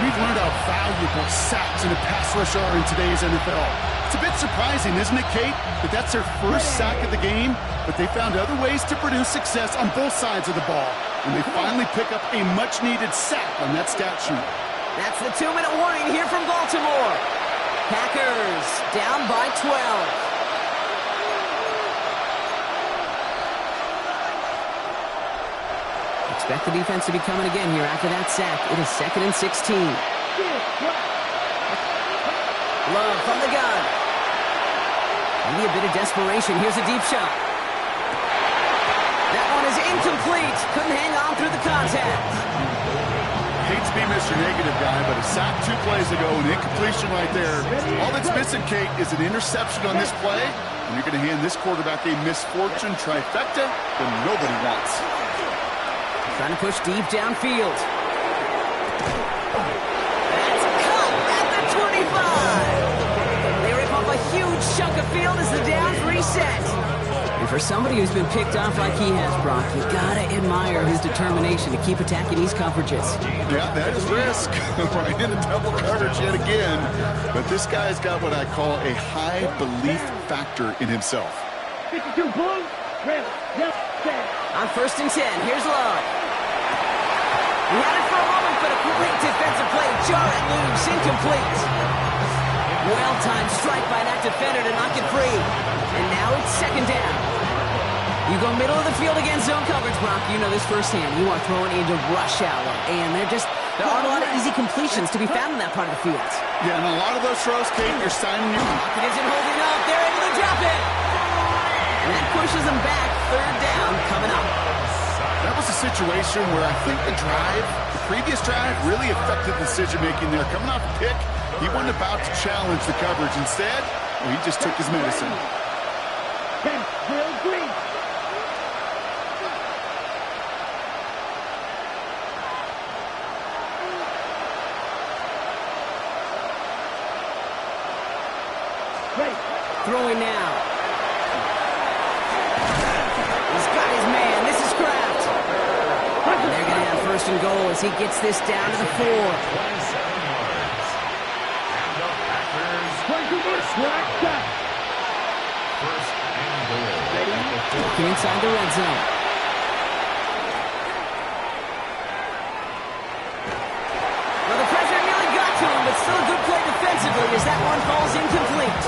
We've learned how valuable sacks in a pass rush are in today's NFL. It's a bit surprising, isn't it, Kate, that that's their first sack of the game, but they found other ways to produce success on both sides of the ball, and they finally pick up a much-needed sack on that stat sheet. That's the 2-minute warning here from Baltimore. Packers down by 12. Expect the defense to be coming again here after that sack. It is 2nd and 16. Love from the gun. Maybe a bit of desperation. Here's a deep shot. That one is incomplete. Couldn't hang on through the contact. Hate to be Mr. Negative guy, but a sack 2 plays ago, an incompletion right there. All that's missing, Kate, is an interception on this play, and you're going to hand this quarterback a misfortune trifecta that nobody wants. Trying to push deep downfield. That's cut at the 25. They rip off a huge chunk of field as the downs reset. And for somebody who's been picked off like he has, Brock, you gotta admire his determination to keep attacking these coverages. Yeah, that is risk. Right in the double coverage yet again. But this guy's got what I call a high belief factor in himself. 52 blue, red, yellow, red. On 1st and 10, here's Love. He had it for a moment, but a great defensive play. Jar it loose, incomplete. Well-timed strike by that defender to knock it free. And now it's 2nd down. You go middle of the field against zone coverage, Brock. You know this firsthand. You are throwing into rush hour. And there aren't a lot of easy completions to be found in that part of the field. Yeah, and a lot of those throws, Kate, you're signing your... Pocket isn't holding up. They're able to drop it. And that pushes them back. 3rd down coming up. That was a situation where I think the previous drive, really affected decision-making there. Coming off a pick, he wasn't about to challenge the coverage. Instead, he just took his medicine. 10, 0, green. Ready. Throwing now. He's got his man. This is Kraft. And they're going to have 1st and goal as he gets this down to the 4. 27 yards. And the Packers first and goal. Looking inside the red zone. Well, the pressure nearly got to him, but still a good play defensively as that one falls incomplete.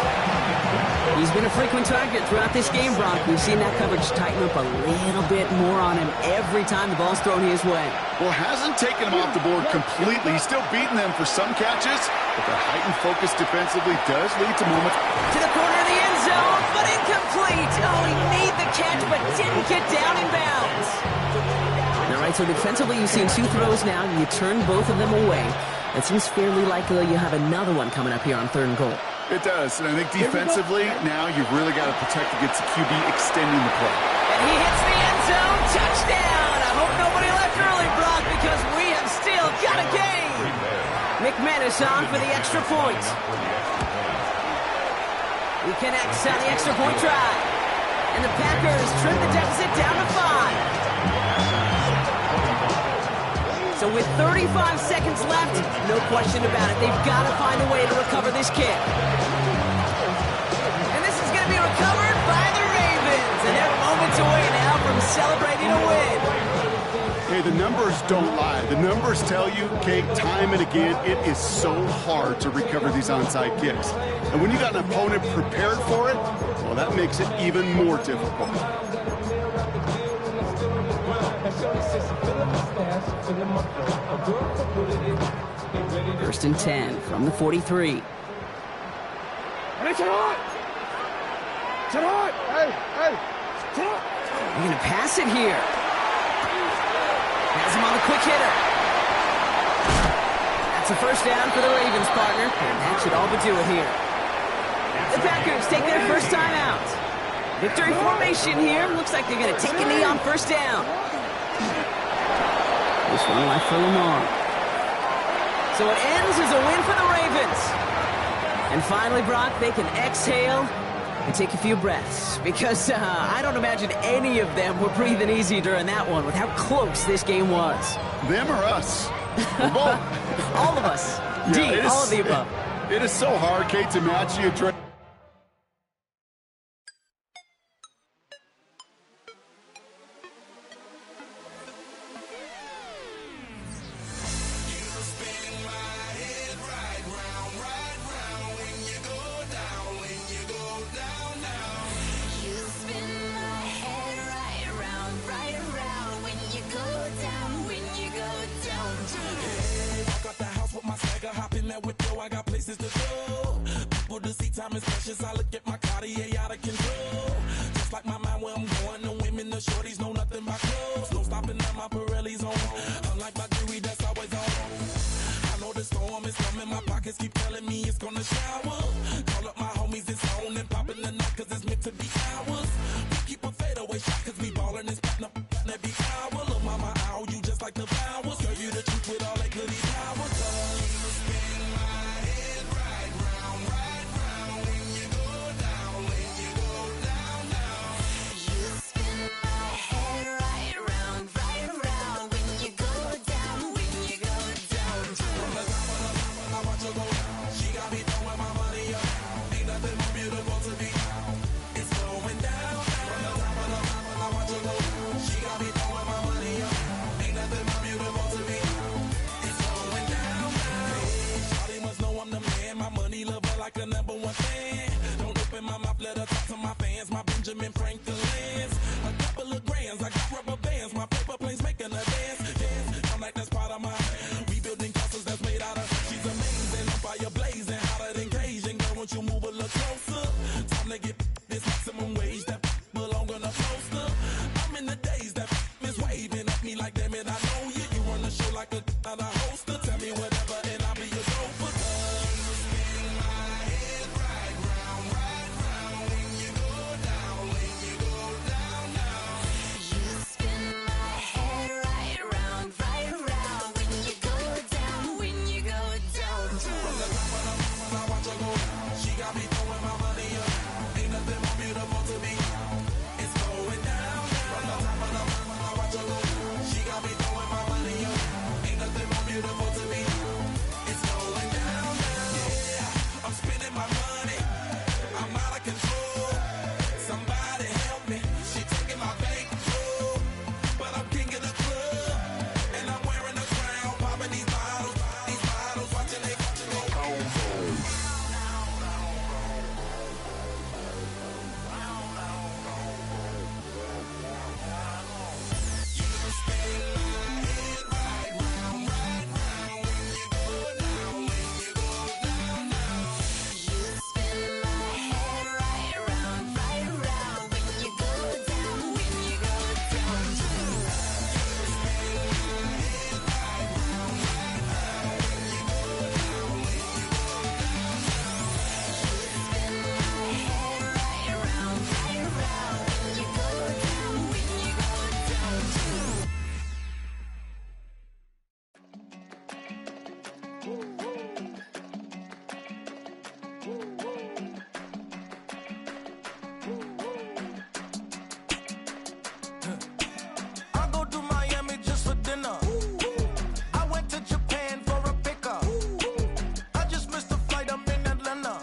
He's been a frequent target throughout this game, Brock. We've seen that coverage tighten up a little bit more on him every time the ball's thrown his way. Well, hasn't taken him off the board completely. He's still beating them for some catches, but the heightened focus defensively does lead to moments. To the corner of the end zone, but incomplete. Oh, he made the catch, but didn't get down in bounds. All right, so defensively, you've seen 2 throws now. You turn both of them away. It seems fairly likely you have another one coming up here on 3rd and goal. It does, and I think defensively, now you've really got to protect against the QB extending the play. And he hits the end zone. Touchdown. I hope nobody left early, Brock, because we have still got a game. McManus on for the extra point. He connects on the extra point try. And the Packers trim the deficit down to 5. So with 35 seconds left, no question about it, they've got to find a way to recover this kick. And this is going to be recovered by the Ravens. And they're moments away now from celebrating a win. Hey, the numbers don't lie. The numbers tell you, Kate, time and again, it is so hard to recover these onside kicks. And when you got an opponent prepared for it, well, that makes it even more difficult. 1st and 10 from the 43. And it's on! It's on! Hey, hey! It's on! They're going to pass it here. Has him on the quick hitter. That's a 1st down for the Ravens, partner. And that should all but do it here. The Packers take their first time out. Victory formation here. Looks like they're going to take a knee on 1st down. This one left for Lamar. So it ends as a win for the Ravens. And finally, Brock, they can exhale and take a few breaths. Because I don't imagine any of them were breathing easy during that one with how close this game was. Them or us? We're both. All of us. Indeed, all of the above. It is so hard, Kate, to match you. places to go. People to see, time is precious. I look at my Cartier out of control. Just like my mind where I'm going. The women, the shorties know nothing but clothes. No stopping at my Pirelli's on. Unlike my jewelry that's always on. I know the storm is coming. My pockets keep telling me it's gonna shower. Call up my homies, it's on and popping the night cause it's meant to be ours. We keep a fadeaway shot cause we ballin' and spittin' up every hour. Look, mama, ow, you just like the flowers. Girl, you the truth with all that goody power. Cause you spin my head right round when you go down, when you go down, down. You spin my head right round when you go down, when you go down. From the top of the mountain, I watch her go down. She got me throwing my money up. Ain't nothing more beautiful to me. It's going down. From the top of the mountain, I watch her go down. She got me throwing my money up. Ain't nothing more beautiful to me. It's going down. Hey, shawty must know I'm the man. My money lover like a #1 fan. Don't open my mouth, let her talk to my fans. My Benjamin Franklin's. A couple of grands, I got rubber bands. My paper planes making a dance. Dance, I'm like that's part of my rebuilding castles that's made out of. She's amazing, on fire blazing, hotter than Cajun. Girl, won't you move a little closer? Time to get this maximum wage that belong on a poster. I'm in the days that is waving at me like, damn it, I know you. You run the show like a hoster. Tell me whatever and I'll be your gopher. You spin my head right round when you go down, when you go down, down. You spin my head right round when you go down, when you go down. From the top of the mountain, I watch her go down. She got me throwing my money up. Ain't nothing more beautiful to me. It's going down. From the top of the mountain, I watch her go down. She got me throwing my money up. Ain't nothing more beautiful to me. It's going down. Yeah, I'm spending my money. I'm out of control. Somebody help me. She taking my bankroll, but I'm king of the club, and I'm wearing a crown, popping these bottles, watching they go home. You spin my head right round when you go down, when you go down, down. You spin my head right round when you go down, when you go down. I go to Miami just for dinner. I went to Japan for a pickup. I just missed a flight, I'm in Atlanta.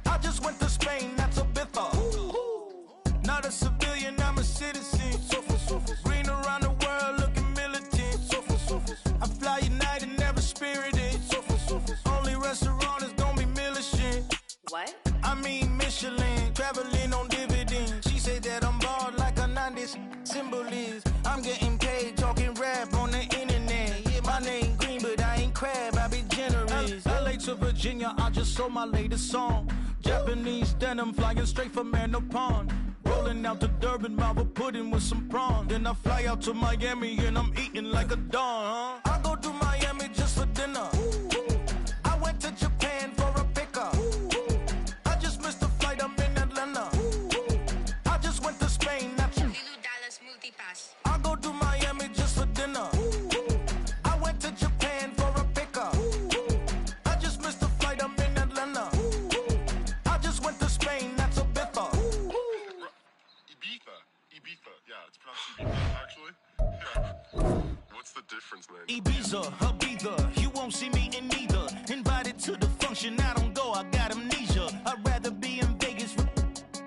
I just went to Spain, that's a bither. Not a civilian, I'm a citizen. Green around the world, looking militant. I fly United, never spirited. Only restaurant is gonna be militant. What? I mean Michelin, traveling on dividends. She said that I'm bald like a 90s symbol is. I'm getting paid, talking rap on the internet. Yeah, my name green, but I ain't crab, I be generous. LA to Virginia, I just sold my latest song. Japanese denim, flying straight from Manapon. Rolling out to Durban, mouth pudding with some prawn. Then I fly out to Miami and I'm eating like a don. I go to Miami just for dinner. I went to Japan for a pickup. I just missed a flight, I'm in Atlanta. I just went to Spain, that's Dallas Multipass. I go to Miami just for dinner. I went to Japan for a pickup. I just missed a flight, I'm in Atlanta. I just went to Spain, that's a bither. Ibiza. Yeah, it's pronounced Ibiza, actually. Yeah. What's the difference, man? Ibiza, Ibiza, you won't see me in neither. Invited to the function, I don't go, I got amnesia. I'd rather be in Vegas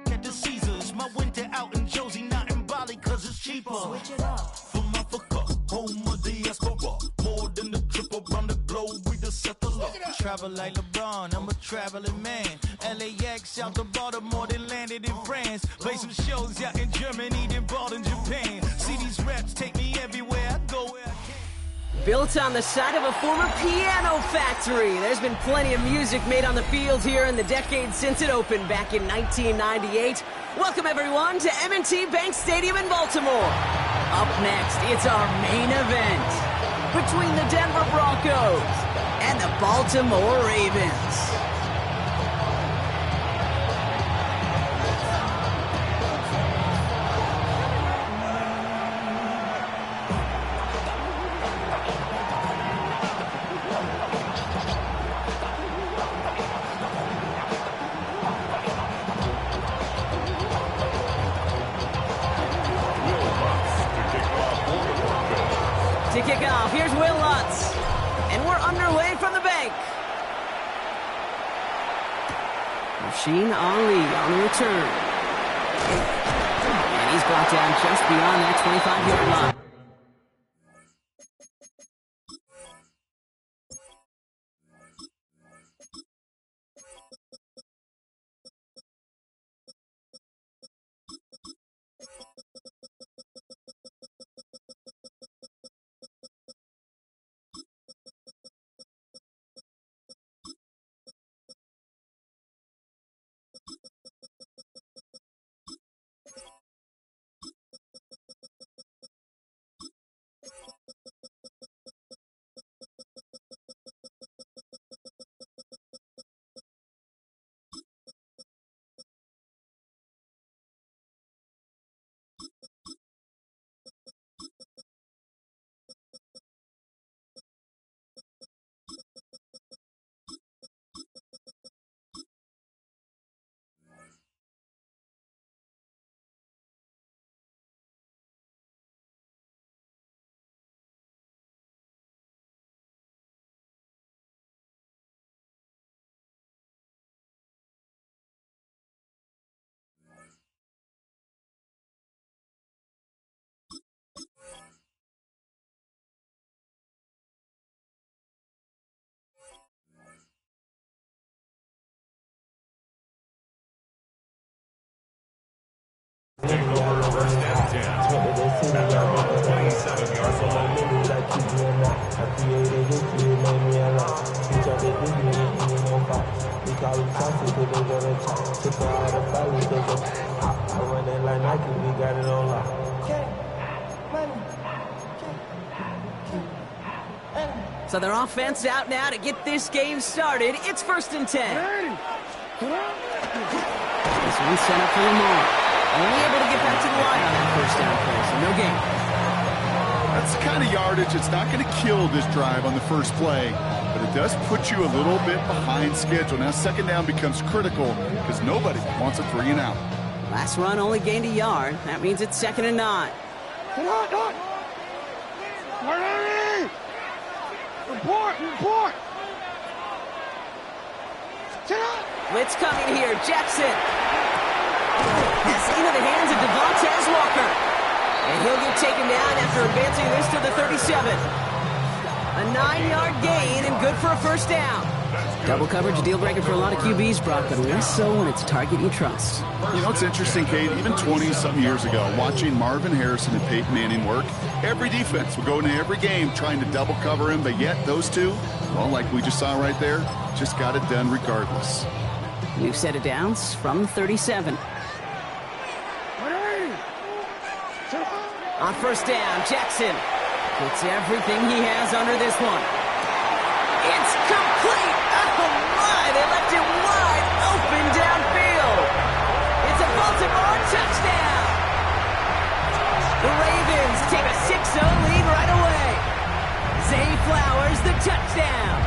at the Caesars. My winter out in Josie, not in Bali, cause it's cheaper. Switch it up. From Africa, home of the diaspora. More than the trip around the globe, we just set the law. Travel like LeBron, I'm a traveling man. LAX out to Baltimore, then landed in France. Play some shows out in Germany, then bought in Japan. See these reps take me everywhere I go where I can. Built on the side of a former piano factory, there's been plenty of music made on the field here in the decade since it opened back in 1998. Welcome, everyone, to M&T Bank Stadium in Baltimore. Up next, it's our main event between the Denver Broncos and the Baltimore Ravens. To kick off, here's Will Lutz. And we're underway from the bank. Rasheen Ali on the return. And he's brought down just beyond that 25-yard line. Take over first and 10. At their own 27-yard line. So their offense out now to get this game started. It's 1st and 10. This one's set up for Lamar. Only able to get back to the line on that first down play, so no gain. That's the kind of yardage that's not going to kill this drive on the first play, but it does put you a little bit behind schedule. Now second down becomes critical because nobody wants a 3 and out. Last run only gained a yard. That means it's 2nd and 9. Come on, come on. Report. Blitz coming here. Jackson. Pass into the hands of Devontae Walker. And he'll get taken down after advancing this to the 37. A 9-yard gain and good for a first down. Double coverage, a deal breaker for a lot of QBs, Brock, but less so when it's a target you trust. You know, it's interesting, Kate, even 20-something years ago, watching Marvin Harrison and Peyton Manning work, every defense would go into every game trying to double cover him, but yet those two, well, like we just saw right there, just got it done regardless. New set of downs from 37. On first down, Jackson puts everything he has under this one. It's complete! Oh my, they left it wide open downfield. It's a Baltimore touchdown. The Ravens take a 6-0 lead right away. Zay Flowers, the touchdown.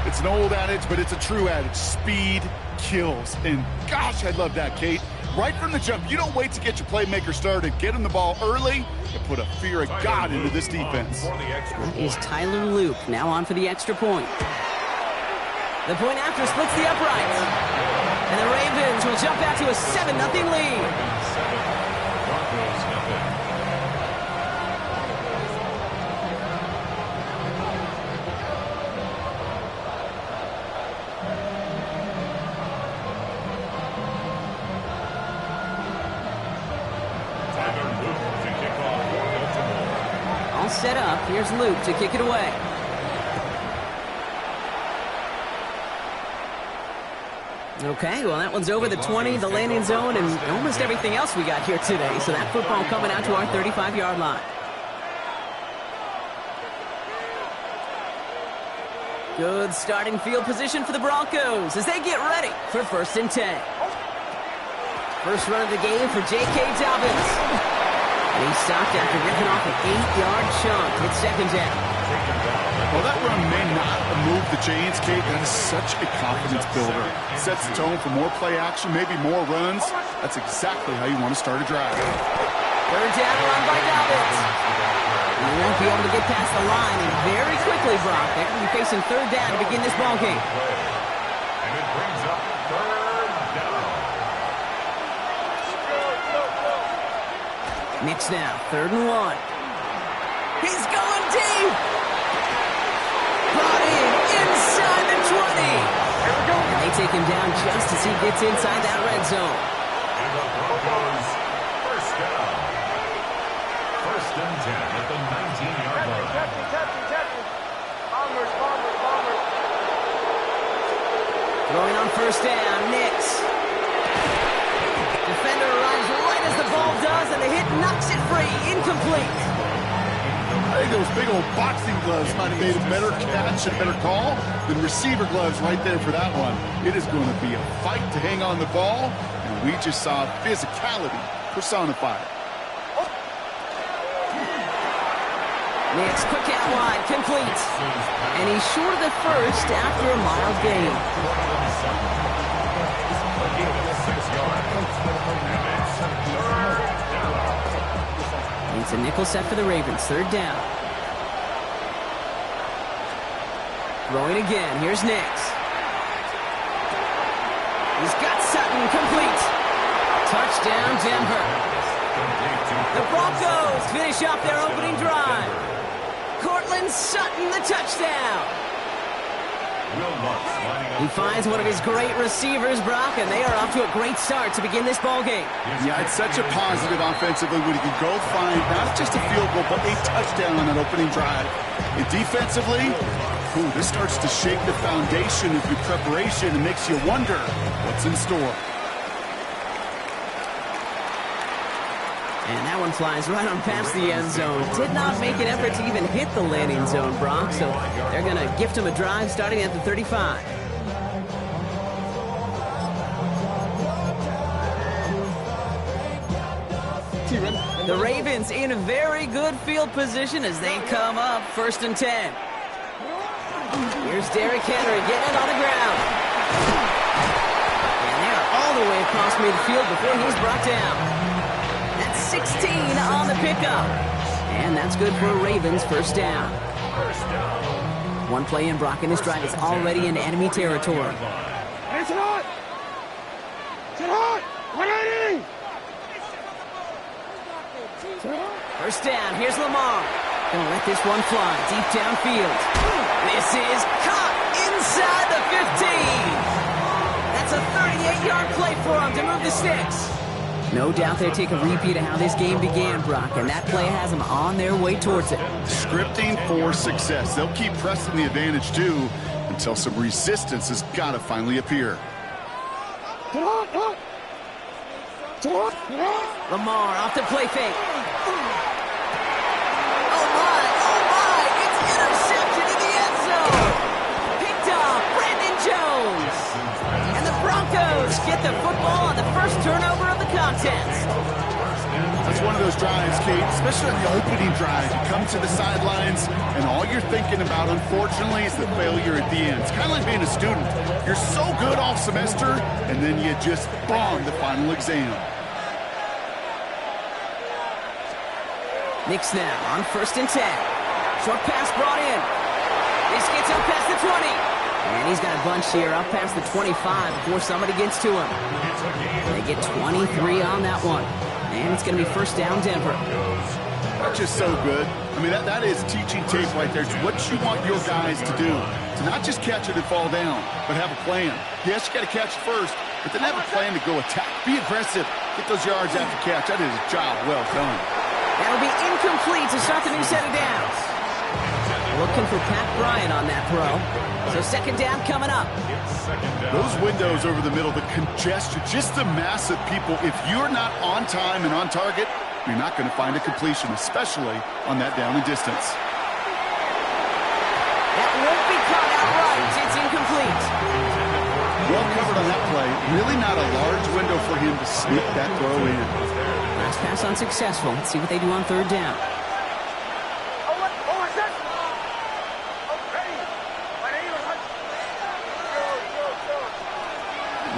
It's an old adage, but it's a true adage. Speed kills. And gosh, I love that, Kate. Right from the jump, you don't wait to get your playmaker started. Get him the ball early and put a fear of God into this defense. That is Tyler Luke, now on for the extra point. The point after splits the uprights. And the Ravens will jump out to a 7-0 lead. set up. Here's Luke to kick it away. Okay, well, that one's over the 20, the landing zone, and almost everything else we got here today. So that football coming out to our 35-yard line. Good starting field position for the Broncos as they get ready for 1st and 10. First run of the game for J.K. Dobbins. And he's stopped after ripping off an 8-yard chunk. It's 2nd down. Well, that run may not move the chains, Kate. That is such a confidence builder. Sets the tone for more play action, maybe more runs. That's exactly how you want to start a drive. 3rd down run by Dobbins. He won't be able to get past the line, and very quickly, Brock, they're going to be facing 3rd down to begin this ball game. And it brings up 3rd down. Knicks now, 3rd and 1. He's going deep. Brought in inside the 20. And they take him down just as he gets inside that red zone. And the Broncos, 1st down. 1st and 10 at the 19-yard line. Throwing on 1st down, Knicks. Defender arrives right as the ball does, and the hit knocks it free. Incomplete. I think those big old boxing gloves might have made a better catch and better call than receiver gloves right there for that one. It is going to be a fight to hang on the ball, and we just saw physicality personified. Knicks quick out wide, complete. And he's short of the 1st after a mild gain. It's a nickel set for the Ravens, 3rd down. Throwing again, here's Nix. He's got Sutton, complete. Touchdown, Denver. The Broncos finish off their opening drive. Cortland Sutton, the touchdown. He finds one of his great receivers, Brock, and they are off to a great start to begin this ball game. Yeah, it's such a positive offensively when he can go find not just a field goal, but a touchdown on that opening drive. And defensively, this starts to shake the foundation of your preparation and makes you wonder what's in store. And that one flies right on past the end zone. Did not make an effort to even hit the landing zone, Brock, so they're going to gift him a drive starting at the 35. The Ravens in a very good field position as they come up 1st and 10. Here's Derrick Henry getting it on the ground. And they are all the way across midfield before he's brought down. That's 16 on the pickup. And that's good for a Ravens 1st down. One play in, Brock, and this drive is already in enemy territory. Sit on! Sit on! 180! 1st down, here's Lamar. Gonna let this one fly deep downfield. This is caught inside the 15. That's a 38-yard play for him to move the sticks. No doubt they take a repeat of how this game began, Brock, and that play has them on their way towards it. Scripting for success. They'll keep pressing the advantage, too, until some resistance has got to finally appear. Lamar off the play fake. Oh, my, it's intercepted in the end zone. Picked off Brandon Jones. And the Broncos get the football on the first turnover of the contest. That's one of those drives, Kate, especially on the opening drive. You come to the sidelines, and all you're thinking about, unfortunately, is the failure at the end. It's kind of like being a student. You're so good all semester, and then you just bomb the final exam. Knicks now on 1st and 10. Short pass brought in. This gets up past the 20. And he's got a bunch here up past the 25 before somebody gets to him. They get 23 on that one. And it's going to be 1st down, Denver. That's just so good. I mean, that is teaching tape right there. It's what you want your guys to do. To not just catch it and fall down, but have a plan. Yes, you got to catch it first, but then have a plan to go attack. Be aggressive. Get those yards after catch. That is a job well done. That'll be incomplete to start the new set of downs. Looking for Pat Bryant on that throw. So second down coming up. Those windows over the middle, the congestion, just the mass of people. If you're not on time and on target, you're not going to find a completion, especially on that down and distance. That won't be caught outright. It's incomplete. Well covered on that play. Really not a large window for him to sneak that throw in. Last pass unsuccessful. Let's see what they do on third down.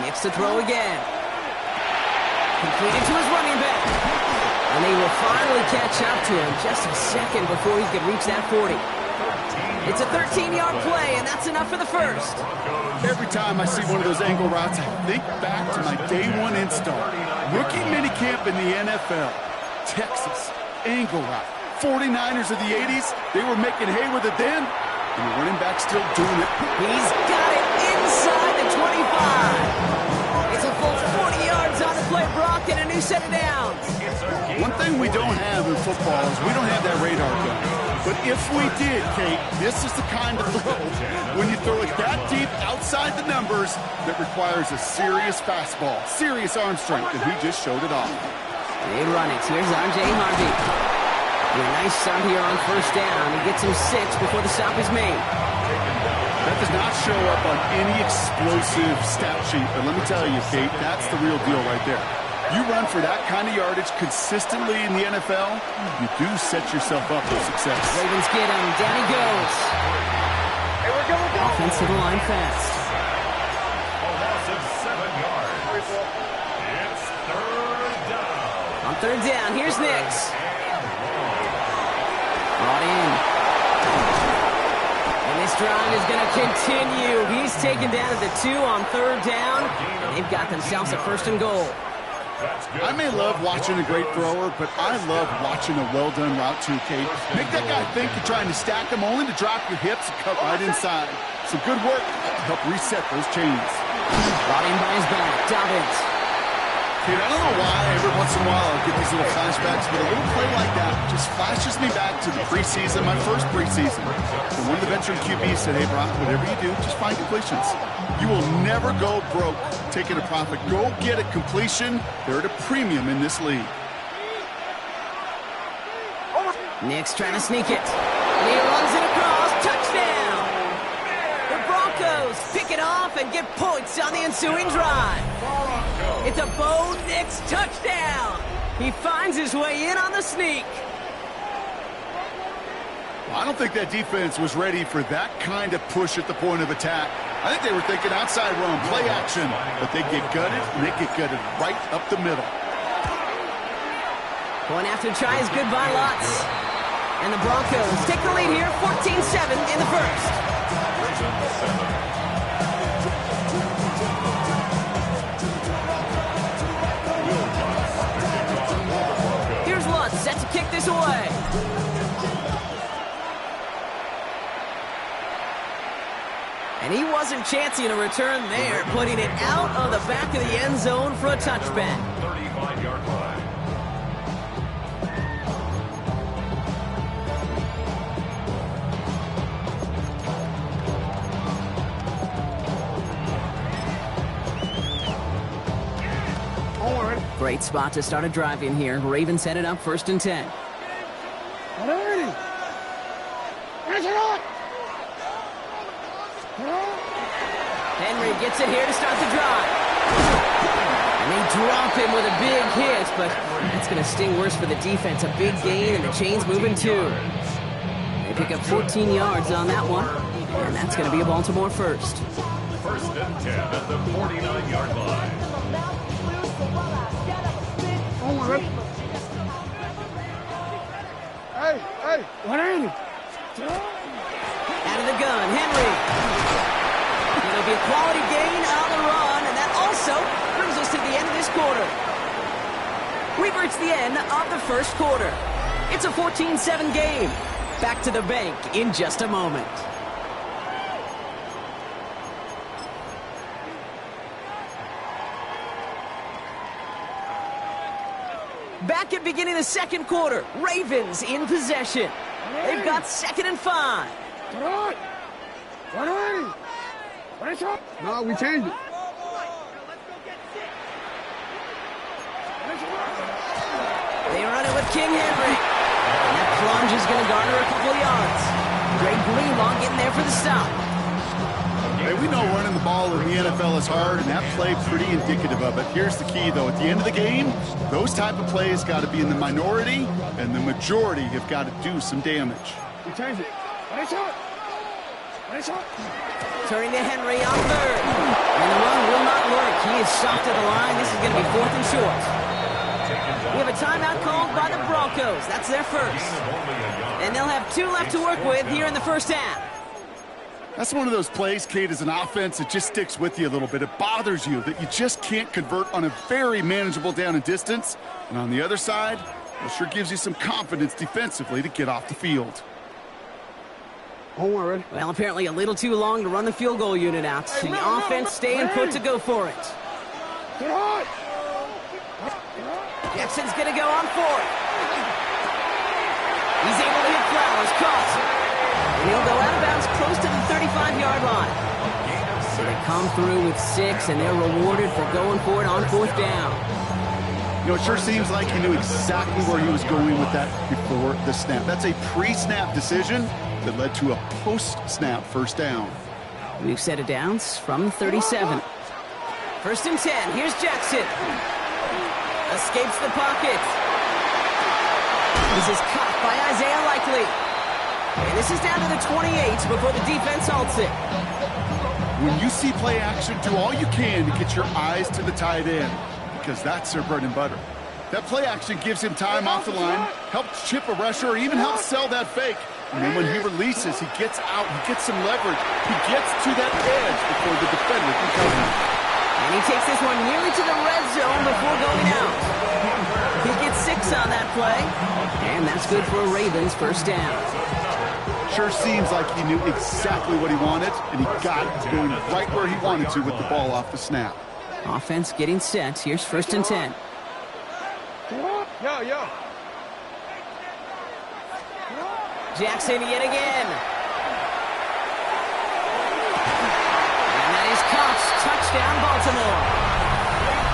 Mix to throw again. Completed to his running back. And they will finally catch up to him just a second before he could reach that 40. It's a 13-yard play, and that's enough for the first. Every time I see one of those angle routes, I think back to my day one install. Rookie minicamp in the NFL. Texas, angle route. 49ers of the 80s, they were making hay with it then, and the running back still doing it. He's got it inside the 25. It's a full 40 yards on the play, Brock, and a new set of downs. One thing we don't have in football is we don't have that radar gun. But if we did, Kate, this is the kind of throw when you throw it that deep outside the numbers that requires a serious fastball, serious arm strength, and he just showed it off. They run it. Here's R.J. Harvey. A nice start here on first down. He gets him 6 before the stop is made. That does not show up on any explosive stat sheet, but let me tell you, Kate, that's the real deal right there. You run for that kind of yardage consistently in the NFL, you do set yourself up for success. Ravens get him. Down he goes. Hey, we're going. Offensive line fast. A loss of 7 yards. It's third down. On third down, here's Nix. Brought in. And this drive is going to continue. He's taken down at the 2 on third down, and they've got themselves a first and goal. I may love watching a great thrower, but I love watching a well-done route too, Kate. Make that guy think you're trying to stack him, only to drop your hips and cut right inside. Some good work to help reset those chains. Brought in by his back, Dobbins. Kate, I don't know why every once in a while I get these little flashbacks, but a little play like that just flashes me back to the preseason, my first preseason. And one of the veteran QBs said, hey, Brock, whatever you do, just find completions. You will never go broke taking a profit. Go get a completion. They're at a premium in this league. Nix trying to sneak it. And he runs it across. Touchdown! The Broncos pick it off and get points on the ensuing drive. It's a Bo Nix touchdown. He finds his way in on the sneak. Well, I don't think that defense was ready for that kind of push at the point of attack. I think they were thinking outside run, play action, but they get gutted, and they get gutted right up the middle. Going after try is good by lots. And the Broncos take the lead here, 14-7 in the first. Here's Lutz, set to kick this away. And he wasn't chancing a return there, putting it out of the back of the end zone for a touchback. 35-yard line. Great spot to start a drive in here. Ravens set it up 1st and 10. Henry gets it here to start the drive. And they drop him with a big hit, but that's going to sting worse for the defense. A big gain, and the chain's moving too. They pick up 14 yards on that one, and that's going to be a Baltimore first. 1st and 10 at the 49-yard line. Hey, 180. Out of the gun, Henry. It'll be a quality gain on the run, and that also brings us to the end of this quarter. We've reached the end of the first quarter. It's a 14-7 game. Back to the bank in just a moment. Back at beginning the second quarter. Ravens in possession. They've got 2nd and 5. No, we changed it. They run it with King Henry. And that plunge is going to garner a couple of yards. Greg Greenlaw getting there for the stop. Hey, we know running the ball in the NFL is hard, and that play pretty indicative of it. Here's the key, though. At the end of the game, those type of plays got to be in the minority, and the majority have got to do some damage. We changed it. Turning to Henry on 3rd. And the run will not work. He is stopped at the line. This is going to be 4th and short. We have a timeout called by the Broncos. That's their first. And they'll have 2 left to work with here in the first half. That's one of those plays, Kate, as an offense, it just sticks with you a little bit. It bothers you that you just can't convert on a very manageable down and distance. And on the other side, it sure gives you some confidence defensively to get off the field. Hold on, ready? Well, apparently a little too long to run the field goal unit out. The offense staying put to go for it. Get hard! Jackson's going to go on 4th. He's able to hit Flowers, caught. And he'll go out of bounds close to the 35-yard line. So they come through with 6, and they're rewarded for going for it on 4th down. You know, it sure seems like he knew exactly where he was going with that before the snap. That's a pre-snap decision that led to a post-snap first down. New set of downs from the 37. 1st and 10. Here's Jackson. Escapes the pocket. This is caught by Isaiah Likely. And this is down to the 28 before the defense halts it. When you see play action, do all you can to get your eyes to the tight end, because that's their bread and butter. That play action gives him time off the line, helps chip a rusher, or even helps sell that fake. And then when he releases, he gets out, he gets some leverage. He gets to that edge before the defender can cover him. And he takes this one nearly to the red zone before going out. He gets 6 on that play. And that's good for a Ravens first down. Sure seems like he knew exactly what he wanted, and he got it going right where he wanted to with the ball off the snap. Offense getting set. Here's 1st and 10. Yo. Jackson yet again. And that is caught. Touchdown, Baltimore.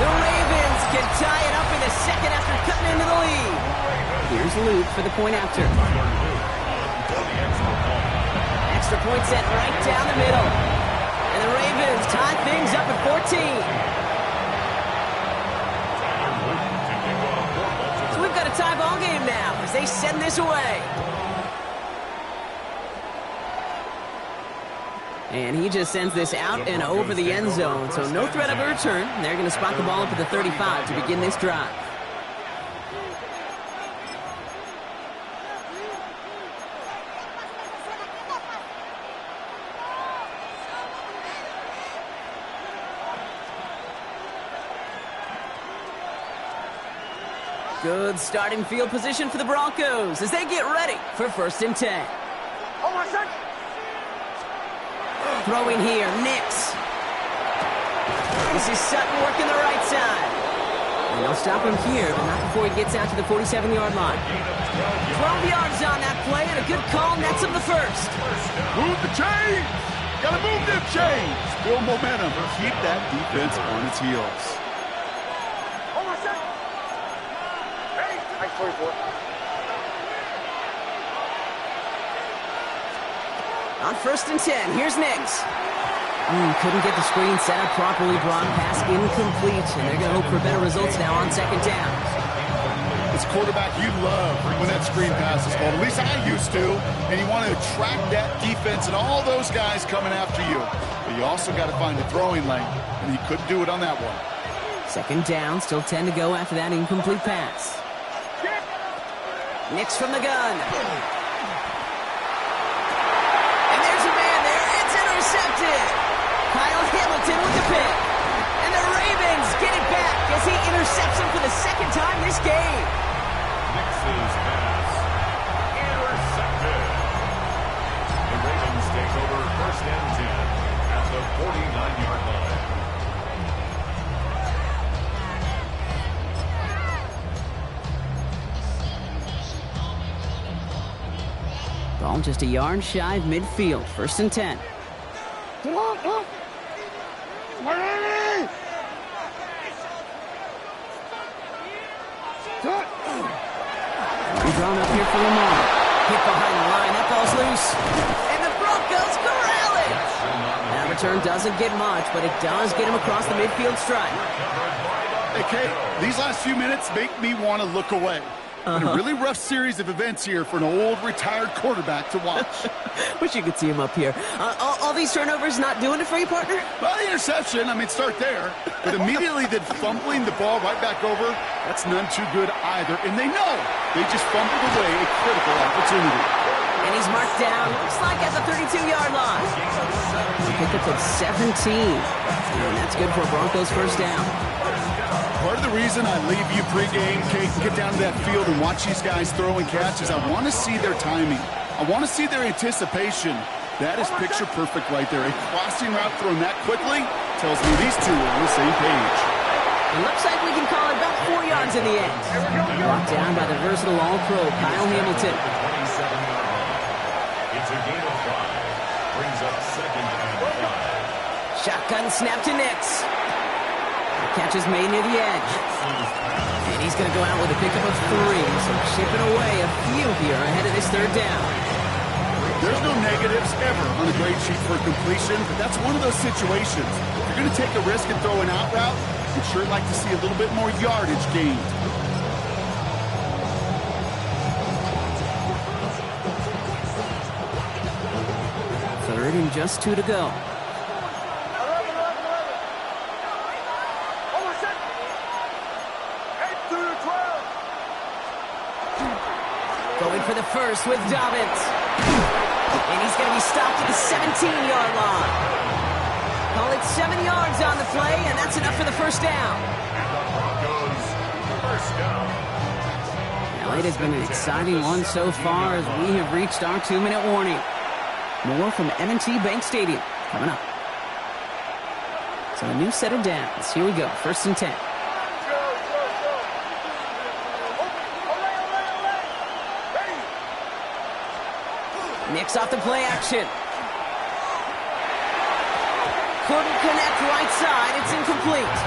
The Ravens can tie it up in the second after cutting into the lead. Here's Luke for the point after. Extra point set right down the middle. And the Ravens tie things up at 14. So we've got a tie ball game now as they send this away. And he just sends this out and over the end zone. So no threat of a return. They're going to spot the ball up at the 35 to begin this drive. Good starting field position for the Broncos as they get ready for 1st and 10. Hold on a sec. Throwing here, Nix. This is Sutton working the right side. And they'll stop him here, but not before he gets out to the 47-yard line. 12 yards on that play, and a good call nets him the first. Move the chains! Gotta move them chains! Build momentum. Keep that defense on its heels. Hold on a sec. Ready? 9:44. On 1st and 10, here's Nix. Couldn't get the screen set up properly. Broadcast incomplete, and they're going to hope for better results now on 2nd down. As a quarterback, you love when that screen pass is called. At least I used to. And you want to attract that defense and all those guys coming after you. But you also got to find a throwing lane, and he couldn't do it on that one. 2nd down, still 10 to go after that incomplete pass. Nix from the gun. And there's a man there. It's intercepted. Kyle Hamilton with the pick. And the Ravens get it back as he intercepts him for the 2nd time this game. Nix's pass intercepted. The Ravens take over 1st and 10 at the 49-yard line. Ball just a yard shy of midfield. 1st and 10. Sit on. Ready. Drawn up here for Lamar. Hit behind the line. That ball's loose. And the Broncos corral it. That return doesn't get much, but it does get him across the midfield stripe. Hey, Kate, these last few minutes make me want to look away. Been a really rough series of events here for an old retired quarterback to watch. Wish you could see him up here. All these turnovers not doing it for you, partner? Well, the interception, start there. But immediately then fumbling the ball right back over, that's none too good either. And they know they just fumbled away a critical opportunity. And he's marked down, looks like at the 32-yard line. Pickup of 17. And that's good for a Broncos 1st down. Part of the reason I leave you pregame, Kate, and get down to that field and watch these guys throw and catch is I want to see their timing. I want to see their anticipation. That is picture perfect right there. A crossing route thrown that quickly tells me these two are on the same page. It looks like we can call it about 4 yards in the end. Brought down by the versatile All-Pro, Kyle Hamilton. It's a gain of 5. Brings up 2nd and 5. Shotgun snap to Nix. Catch is made near the edge. And he's going to go out with a pickup of 3. So chipping away a few here ahead of this 3rd down. There's no negatives ever on a grade sheet for completion, but that's one of those situations. If you're going to take a risk and throw an out route, you'd sure like to see a little bit more yardage gained. Third and just 2 to go. Going for the first with Dobbins. And he's going to be stopped at the 17-yard line. Call it 7 yards on the play, and that's enough for the 1st down. And the Broncos, 1st down. Now, it has been an exciting one so far as we have reached our 2-minute warning. More from M&T Bank Stadium coming up. So a new set of downs. Here we go. 1st and 10. Nix off the play action. Couldn't connect right side. It's incomplete.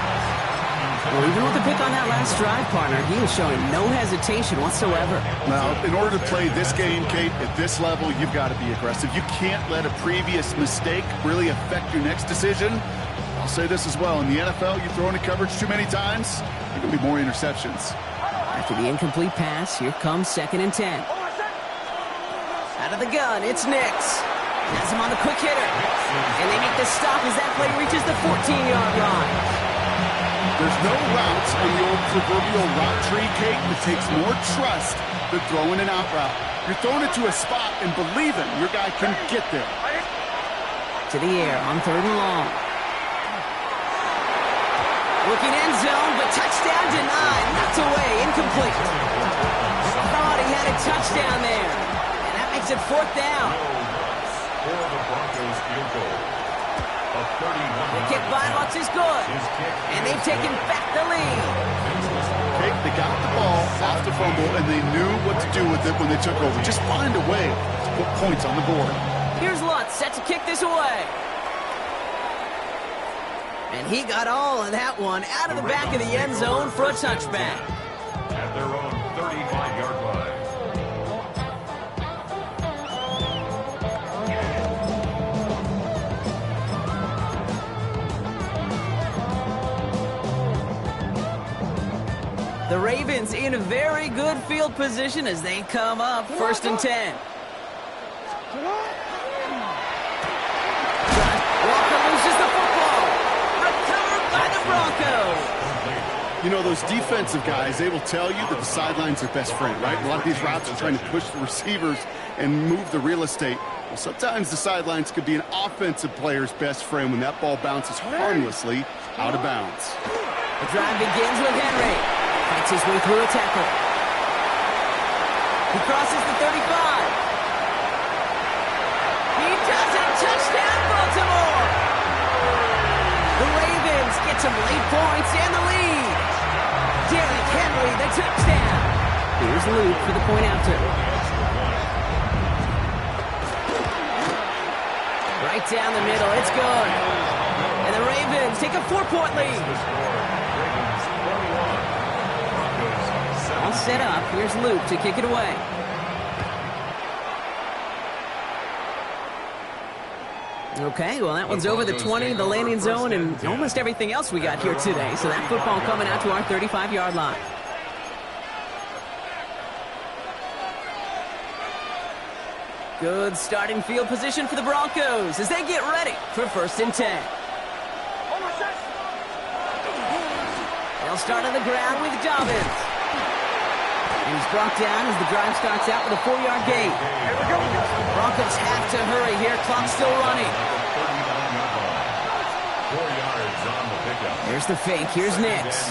Well, even with the pick on that last drive, partner, he was showing no hesitation whatsoever. Now, in order to play this game, Kate, at this level, you've got to be aggressive. You can't let a previous mistake really affect your next decision. I'll say this as well. In the NFL, you throw into coverage too many times, there can be more interceptions. After the incomplete pass, here comes 2nd and 10. Out of the gun, it's Nix. Has him on the quick hitter. And they make the stop as that play reaches the 14-yard line. There's no routes on the old proverbial route tree, Kate, that takes more trust than throwing an out route. You're throwing it to a spot and believing your guy can get there. To the air on 3rd and long. Looking end zone, but touchdown denied. Knocked away, incomplete. Thought he had a touchdown there. And that makes it 4th down. For the Broncos field goal. The kick by Lutz is good. And they've taken back the lead. They got the ball off the fumble, and they knew what to do with it when they took over. Just find a way to put points on the board. Here's Lutz set to kick this away. And he got all of that one out of the back of the end zone for a touchback. At their own 35-yard line. The Ravens in very good field position as they come up 1st and 10. Walker loses the football. Recovered by the Broncos. You know, those defensive guys, they will tell you that the sidelines are best friend, right? A lot of these routes are trying to push the receivers and move the real estate. Well, sometimes the sidelines could be an offensive player's best friend when that ball bounces harmlessly out of bounds. The drive begins with Henry. Fights his way through a tackle. He crosses the 35. He does it. Touchdown, Baltimore. The Ravens get some late points and the lead. Derrick Henry, the touchdown. Here's Luke for the point after. right down the middle. It's good. And the Ravens take a 4-point lead. All set up. Here's Luke to kick it away. Okay, well, that one's over the 20, the landing zone, and almost everything else we got here today. So that football coming out to our 35-yard line. Good starting field position for the Broncos as they get ready for 1st and 10. They'll start on the ground with Dobbins. And he's brought down as the drive starts out with a 4-yard gain. Broncos have to hurry here. Clock still running. 4 yards on the pickup. Here's the fake. Here's Nix.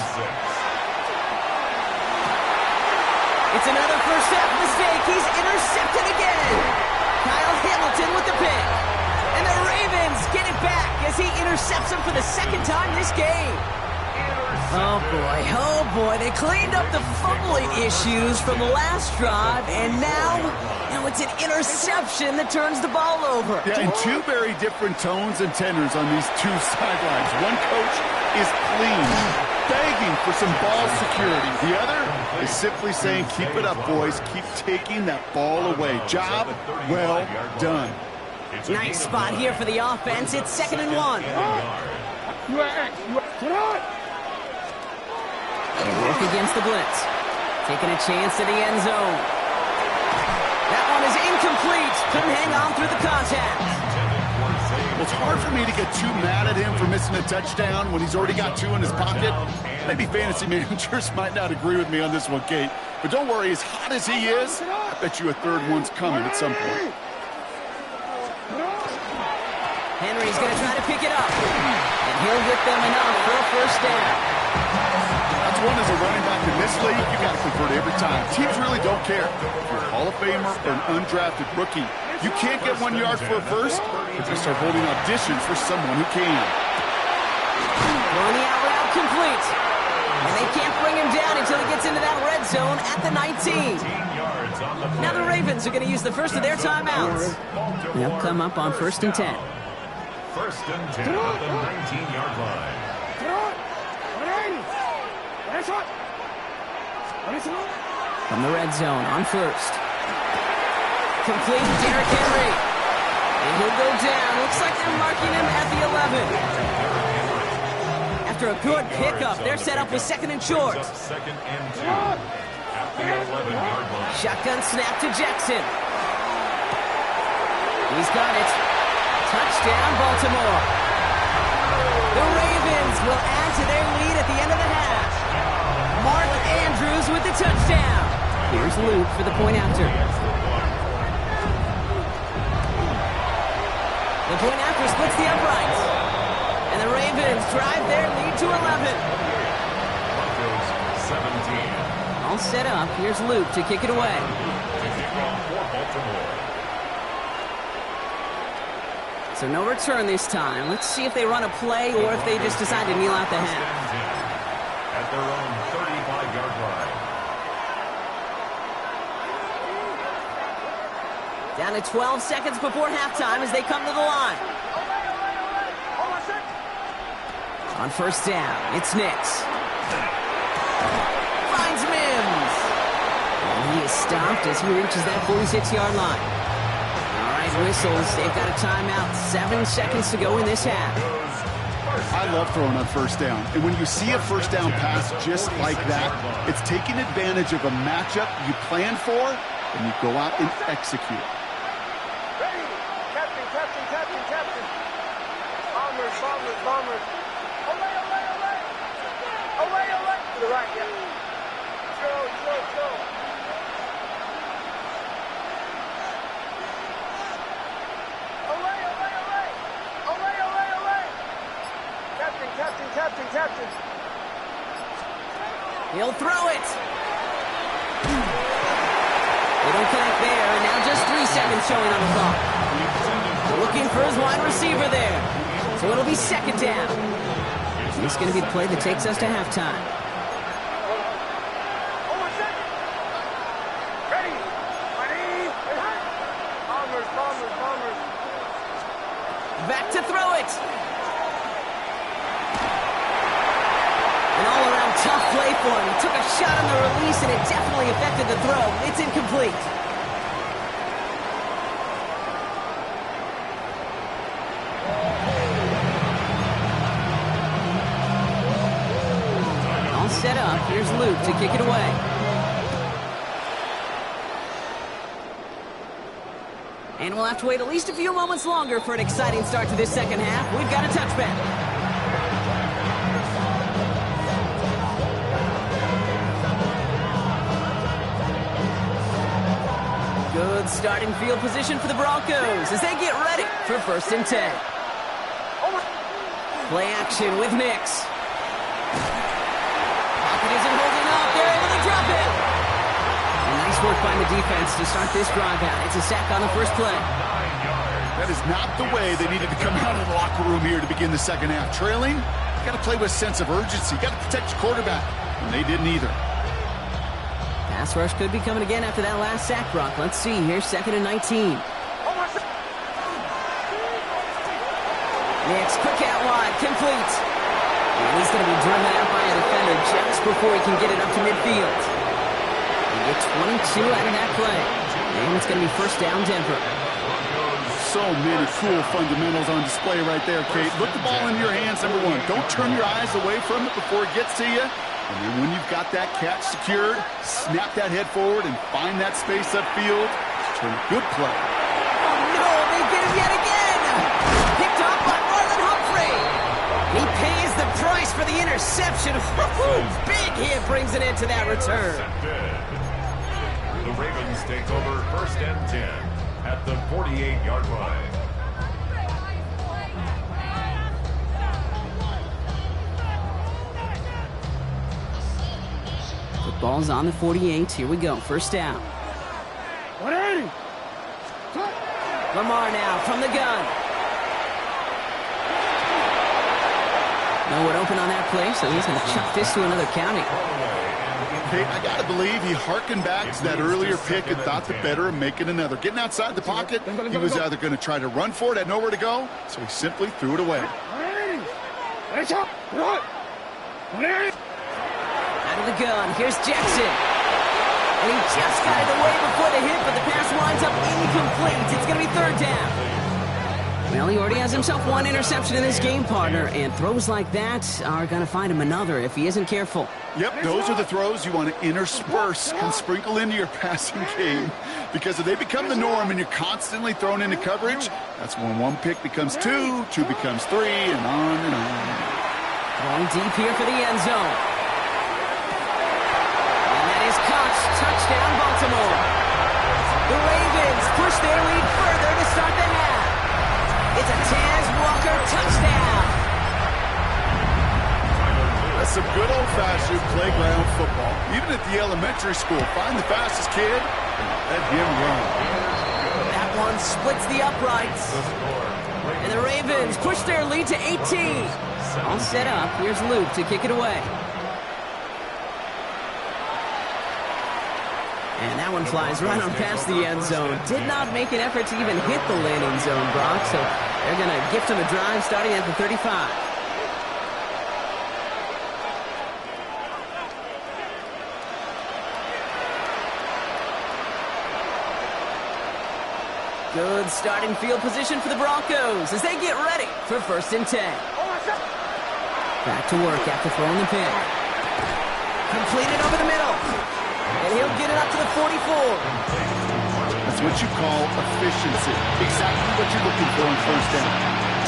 It's another first half mistake. He's intercepted again. Kyle Hamilton with the pick. And the Ravens get it back as he intercepts him for the 2nd time this game. Oh boy, they cleaned up the fumbling issues from the last drive, and now it's an interception that turns the ball over. Yeah, and two very different tones and tenors on these two sidelines. One coach is pleased, begging for some ball security. The other is simply saying, keep it up, boys. Keep taking that ball away. Job well done. Nice spot here for the offense. It's 2nd and 1. They work against the blitz. Taking a chance to the end zone. That one is incomplete. Couldn't hang on through the contact. Well, it's hard for me to get too mad at him for missing a touchdown when he's already got 2 in his pocket. Maybe fantasy managers might not agree with me on this one, Kate. But don't worry, as hot as he is, I bet you a 3rd one's coming at some point. Henry's going to try to pick it up. And he'll get them enough for a 1st down. That's one as a running back in this league, you got to convert every time. Teams really don't care. If you're a Hall of Famer or an undrafted rookie, you can't get 1 yard for a first, but they start holding auditions for someone who can. Throwing the out route complete. And they can't bring him down until he gets into that red zone at the 19. Now the Ravens are going to use the first of their timeouts. They'll come up on 1st and 10. 1st and 10 at the 19-yard line. From the red zone on 1st. Complete to Derrick Henry. And he'll go down. Looks like they're marking him at the 11. After a good pickup, they're set up with 2nd and short. 2nd and 2 at the 11-yard line. Shotgun snap to Jackson. He's got it. Touchdown, Baltimore. The Ravens will add to their lead at the end of the half. Mark Andrews with the touchdown. Here's Luke for the point after. The point after splits the uprights. And the Ravens drive their lead to 11. Broncos 17. All set up. Here's Luke to kick it away. To kick off for Baltimore. So no return this time. Let's see if they run a play or if they just decide to kneel out the half. At their own 35-yard line. Down to 12 seconds before halftime as they come to the line. On 1st down, it's Nix. Finds Mims. And he is stopped as he reaches that 46-yard line. All right, whistles. They've got a timeout. 7 seconds to go in this half. I love throwing on 1st down. And when you see a 1st down pass just like that, it's taking advantage of a matchup you planned for, and you go out and execute. Ready! Captain, captain, captain, captain. Bombers, bombers, bombers. Away, away, away! Away, away! To the right, yeah. Slow, slow, slow. Away, away, away! Away, away, away! Captain, captain, captain, captain. He'll throw it. They don't connect there, and now just 3 seconds showing on the clock. Looking for his wide receiver there. So it'll be 2nd down. This is going to be the play that takes us to halftime. Ready! Ready! Bombers, bombers, bombers. to throw it. An all-around tough play for him. He took a shot on the release, and it definitely affected the throw. It's incomplete. All set up. Here's Luke to kick it away. And we'll have to wait at least a few moments longer for an exciting start to this second half. We've got a touchback. Good starting field position for the Broncos as they get ready for 1st and 10. Play action with Nix. Pocket isn't holding up. They're able to drop it. And nice work by the defense to start this drive out. It's a sack on the first play. That is not the way they needed to come out of the locker room here to begin the second half. Trailing, you got to play with a sense of urgency. You got to protect your quarterback. And they didn't either. Pass rush could be coming again after that last sack, Brock. Let's see. Here's 2nd and 19. Nix, quick out wide, complete. And he's going to be driven out by a defender just before he can get it up to midfield. He gets 22 out of that play. And it's going to be 1st down, Denver. So many cool fundamentals on display right there, Kate. Look the ball in your hands, number one. Don't turn your eyes away from it before it gets to you. And then when you've got that catch secured, snap that head forward and find that space upfield. Turn a good play. Oh, no, they get him yet again. Picked up by Marlon Humphrey. He pays the price for the interception. Big hit brings it into that return. The Ravens take over 1st and 10 at the 48-yard line. The ball's on the 48. Here we go. 1st down. 180. Lamar now from the gun. No one open on that play, so he's going to chuck this to another county. Hey, I got to believe he harkened back to that earlier pick and thought the better of making another. Getting outside the pocket, he was either going to try to run for it, had nowhere to go, so he simply threw it away. Out of the gun, here's Jackson. And he just got it away before the hit, but the pass winds up incomplete. It's going to be 3rd down. Well, he already has himself one interception in this game, partner, and throws like that are going to find him another if he isn't careful. Yep, those are the throws you want to intersperse and sprinkle into your passing game, because if they become the norm and you're constantly thrown into coverage, that's when one pick becomes 2, 2 becomes 3, and on and on. Going deep here for the end zone. And that is caught. Touchdown, Baltimore. The Ravens push their lead further to start the half. It's a Taz Walker touchdown. That's some good old-fashioned playground football. Even at the elementary school, find the fastest kid and let him run. That one splits the uprights. And the Ravens push their lead to 18. All set up. Here's Luke to kick it away. And that one flies right on past the end zone. Did not make an effort to even hit the landing zone, Brock. So they're going to gift him a drive starting at the 35. Good starting field position for the Broncos as they get ready for 1st and 10. Back to work after throwing the pick. Completed over the middle. And he'll get it up to the 44. That's what you call efficiency. Exactly what you're looking for on 1st down.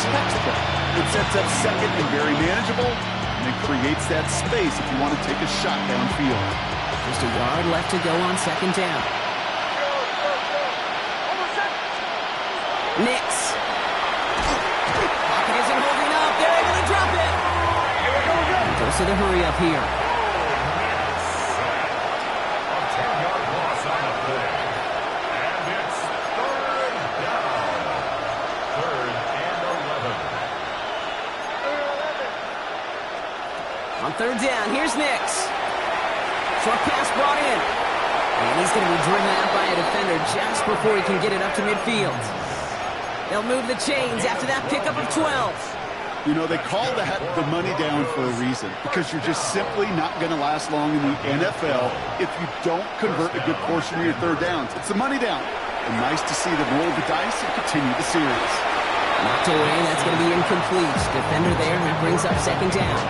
Textbook. It sets up 2nd and very manageable, and it creates that space if you want to take a shot downfield. Just a yard left to go on 2nd down. Nix. Pocket isn't holding up. They're able to drop it. Goes to the hurry up here. A 10-yard loss on the play. And it's 3rd down. 3rd and 11. On 3rd down, here's Nix. Short pass brought in. And he's going to be driven out by a defender just before he can get it up to midfield. They'll move the chains after that pickup of 12. You know, they call that the money down for a reason, because you're just simply not going to last long in the NFL if you don't convert a good portion of your third downs. It's the money down. And nice to see them roll the dice and continue the series. Knocked away, that's going to be incomplete. Defender there, and that brings up second down.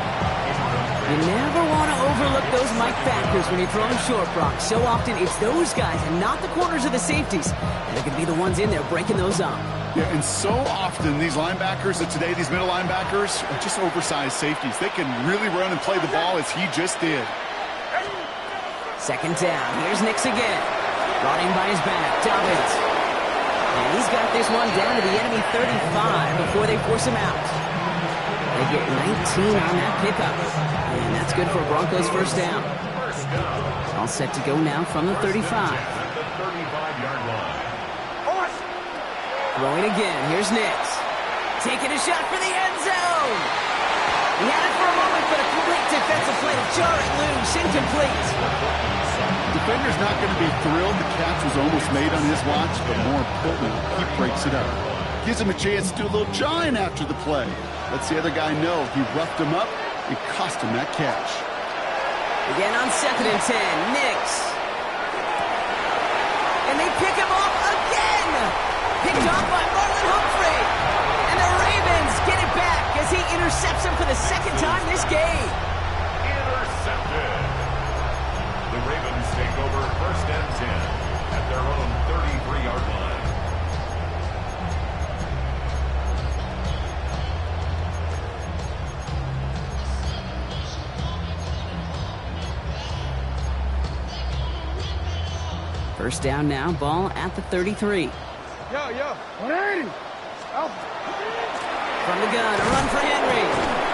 You never want to overlook those Mike backers when you're throwing short, Brock. So often it's those guys and not the corners or the safeties that are going to be the ones in there breaking those up. Yeah, and so often these linebackers of today, these middle linebackers, are just oversized safeties. They can really run and play the ball as he just did. Second down. Here's Nix again. Brought in by his back, Dobbins. And he's got this one down to the enemy 35 before they force him out. They get 19 on that pickup. And that's good for a Broncos first down. All set to go now from the 35. The 35-yard line. Throwing again. Here's Nix. Taking a shot for the end zone. He had it for a moment, but a complete defensive play to jar it loose. Incomplete. Defender's not going to be thrilled the catch was almost made on his watch, but more importantly, he breaks it up. Gives him a chance to do a little jawing after the play. Lets the other guy know he roughed him up and cost him that catch. Again on 2nd and 10. Nix. And they pick him off again. Picked off by Marlon Humphrey. And the Ravens get it back as he intercepts him for the second time this game. Intercepted. The Ravens take over 1st and 10 at their own 33-yard line. First down now, ball at the 33. Yo, 180. From the gun, a run for Henry.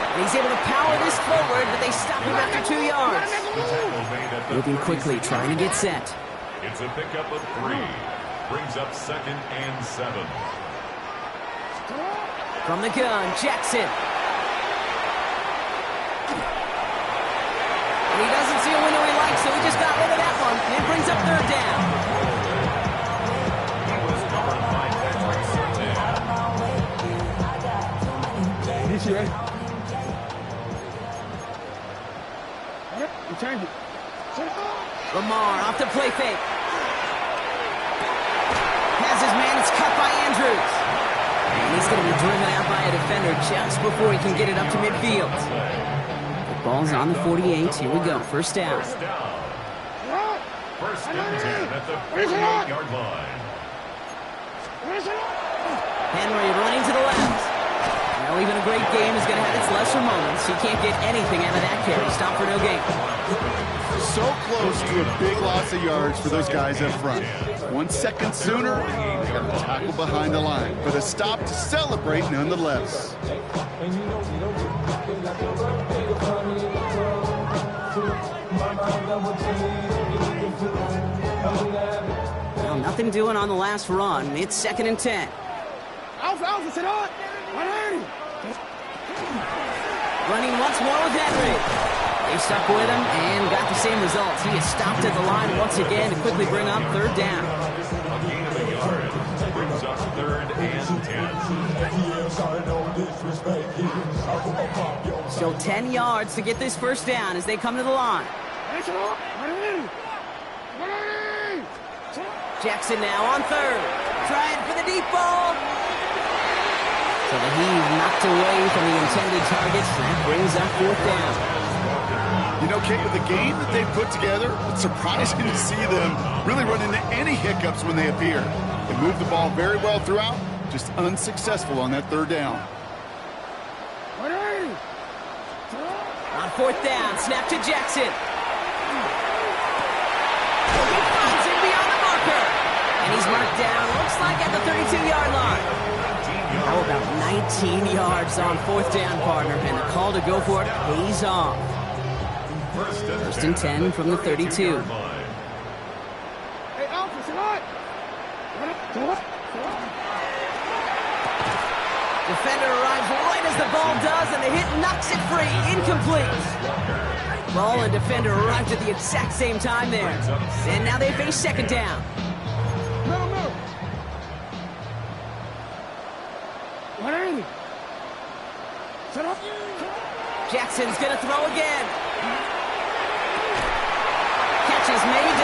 And he's able to power this forward, but they stop him after 2 yards. Moving quickly, trying to get set. It's a pickup of 3. Brings up 2nd and 7. From the gun, Jackson. And he doesn't see a window he likes, so he just got rid of that one. And it brings up 3rd down. He was covered by Patrick Surtain. Change it. Lamar off the play fake. Has his man, it's cut by Andrews. And he's going to be driven out by a defender just before he can get it up to midfield. The ball's on the 48. Here we go. First down. First and 10 at the 48-yard line. Henry running to the left. Well, even a great game is going to have its lesser moments. He can't get anything out of that carry. Stop for no gain. So close to a big loss of yards for those guys up front. 1 second sooner, they got a tackle behind the line. But a stop to celebrate nonetheless. Well, nothing doing on the last run. It's 2nd and 10. Alpha, sit on. 180. Running once more with Henry. They stuck with him and got the same results. He is stopped at the line once again to quickly bring up 3rd down. A gain of a yard. Brings up 3rd and 10. Still 10 yards to get this first down as they come to the line. Jackson now on 3rd. Trying for the deep ball. So the heave knocked away from the intended target. That brings up 4th down. You know, Kate, with the game that they've put together, it's surprising to see them really run into any hiccups when they appear. They move the ball very well throughout, just unsuccessful on that 3rd down. On 4th down, snap to Jackson. He finds him beyond the marker. And he's marked down, looks like at the 32-yard line. How about 19 yards on 4th down, partner? And the call to go for it pays off. First and 10 from the 32. Hey, Alpha, sit on. Defender arrives right as the ball does, and the hit knocks it free. Incomplete. Ball and defender arrived at the exact same time there. And now they face 2nd down. Jackson's going to throw again. Catch is made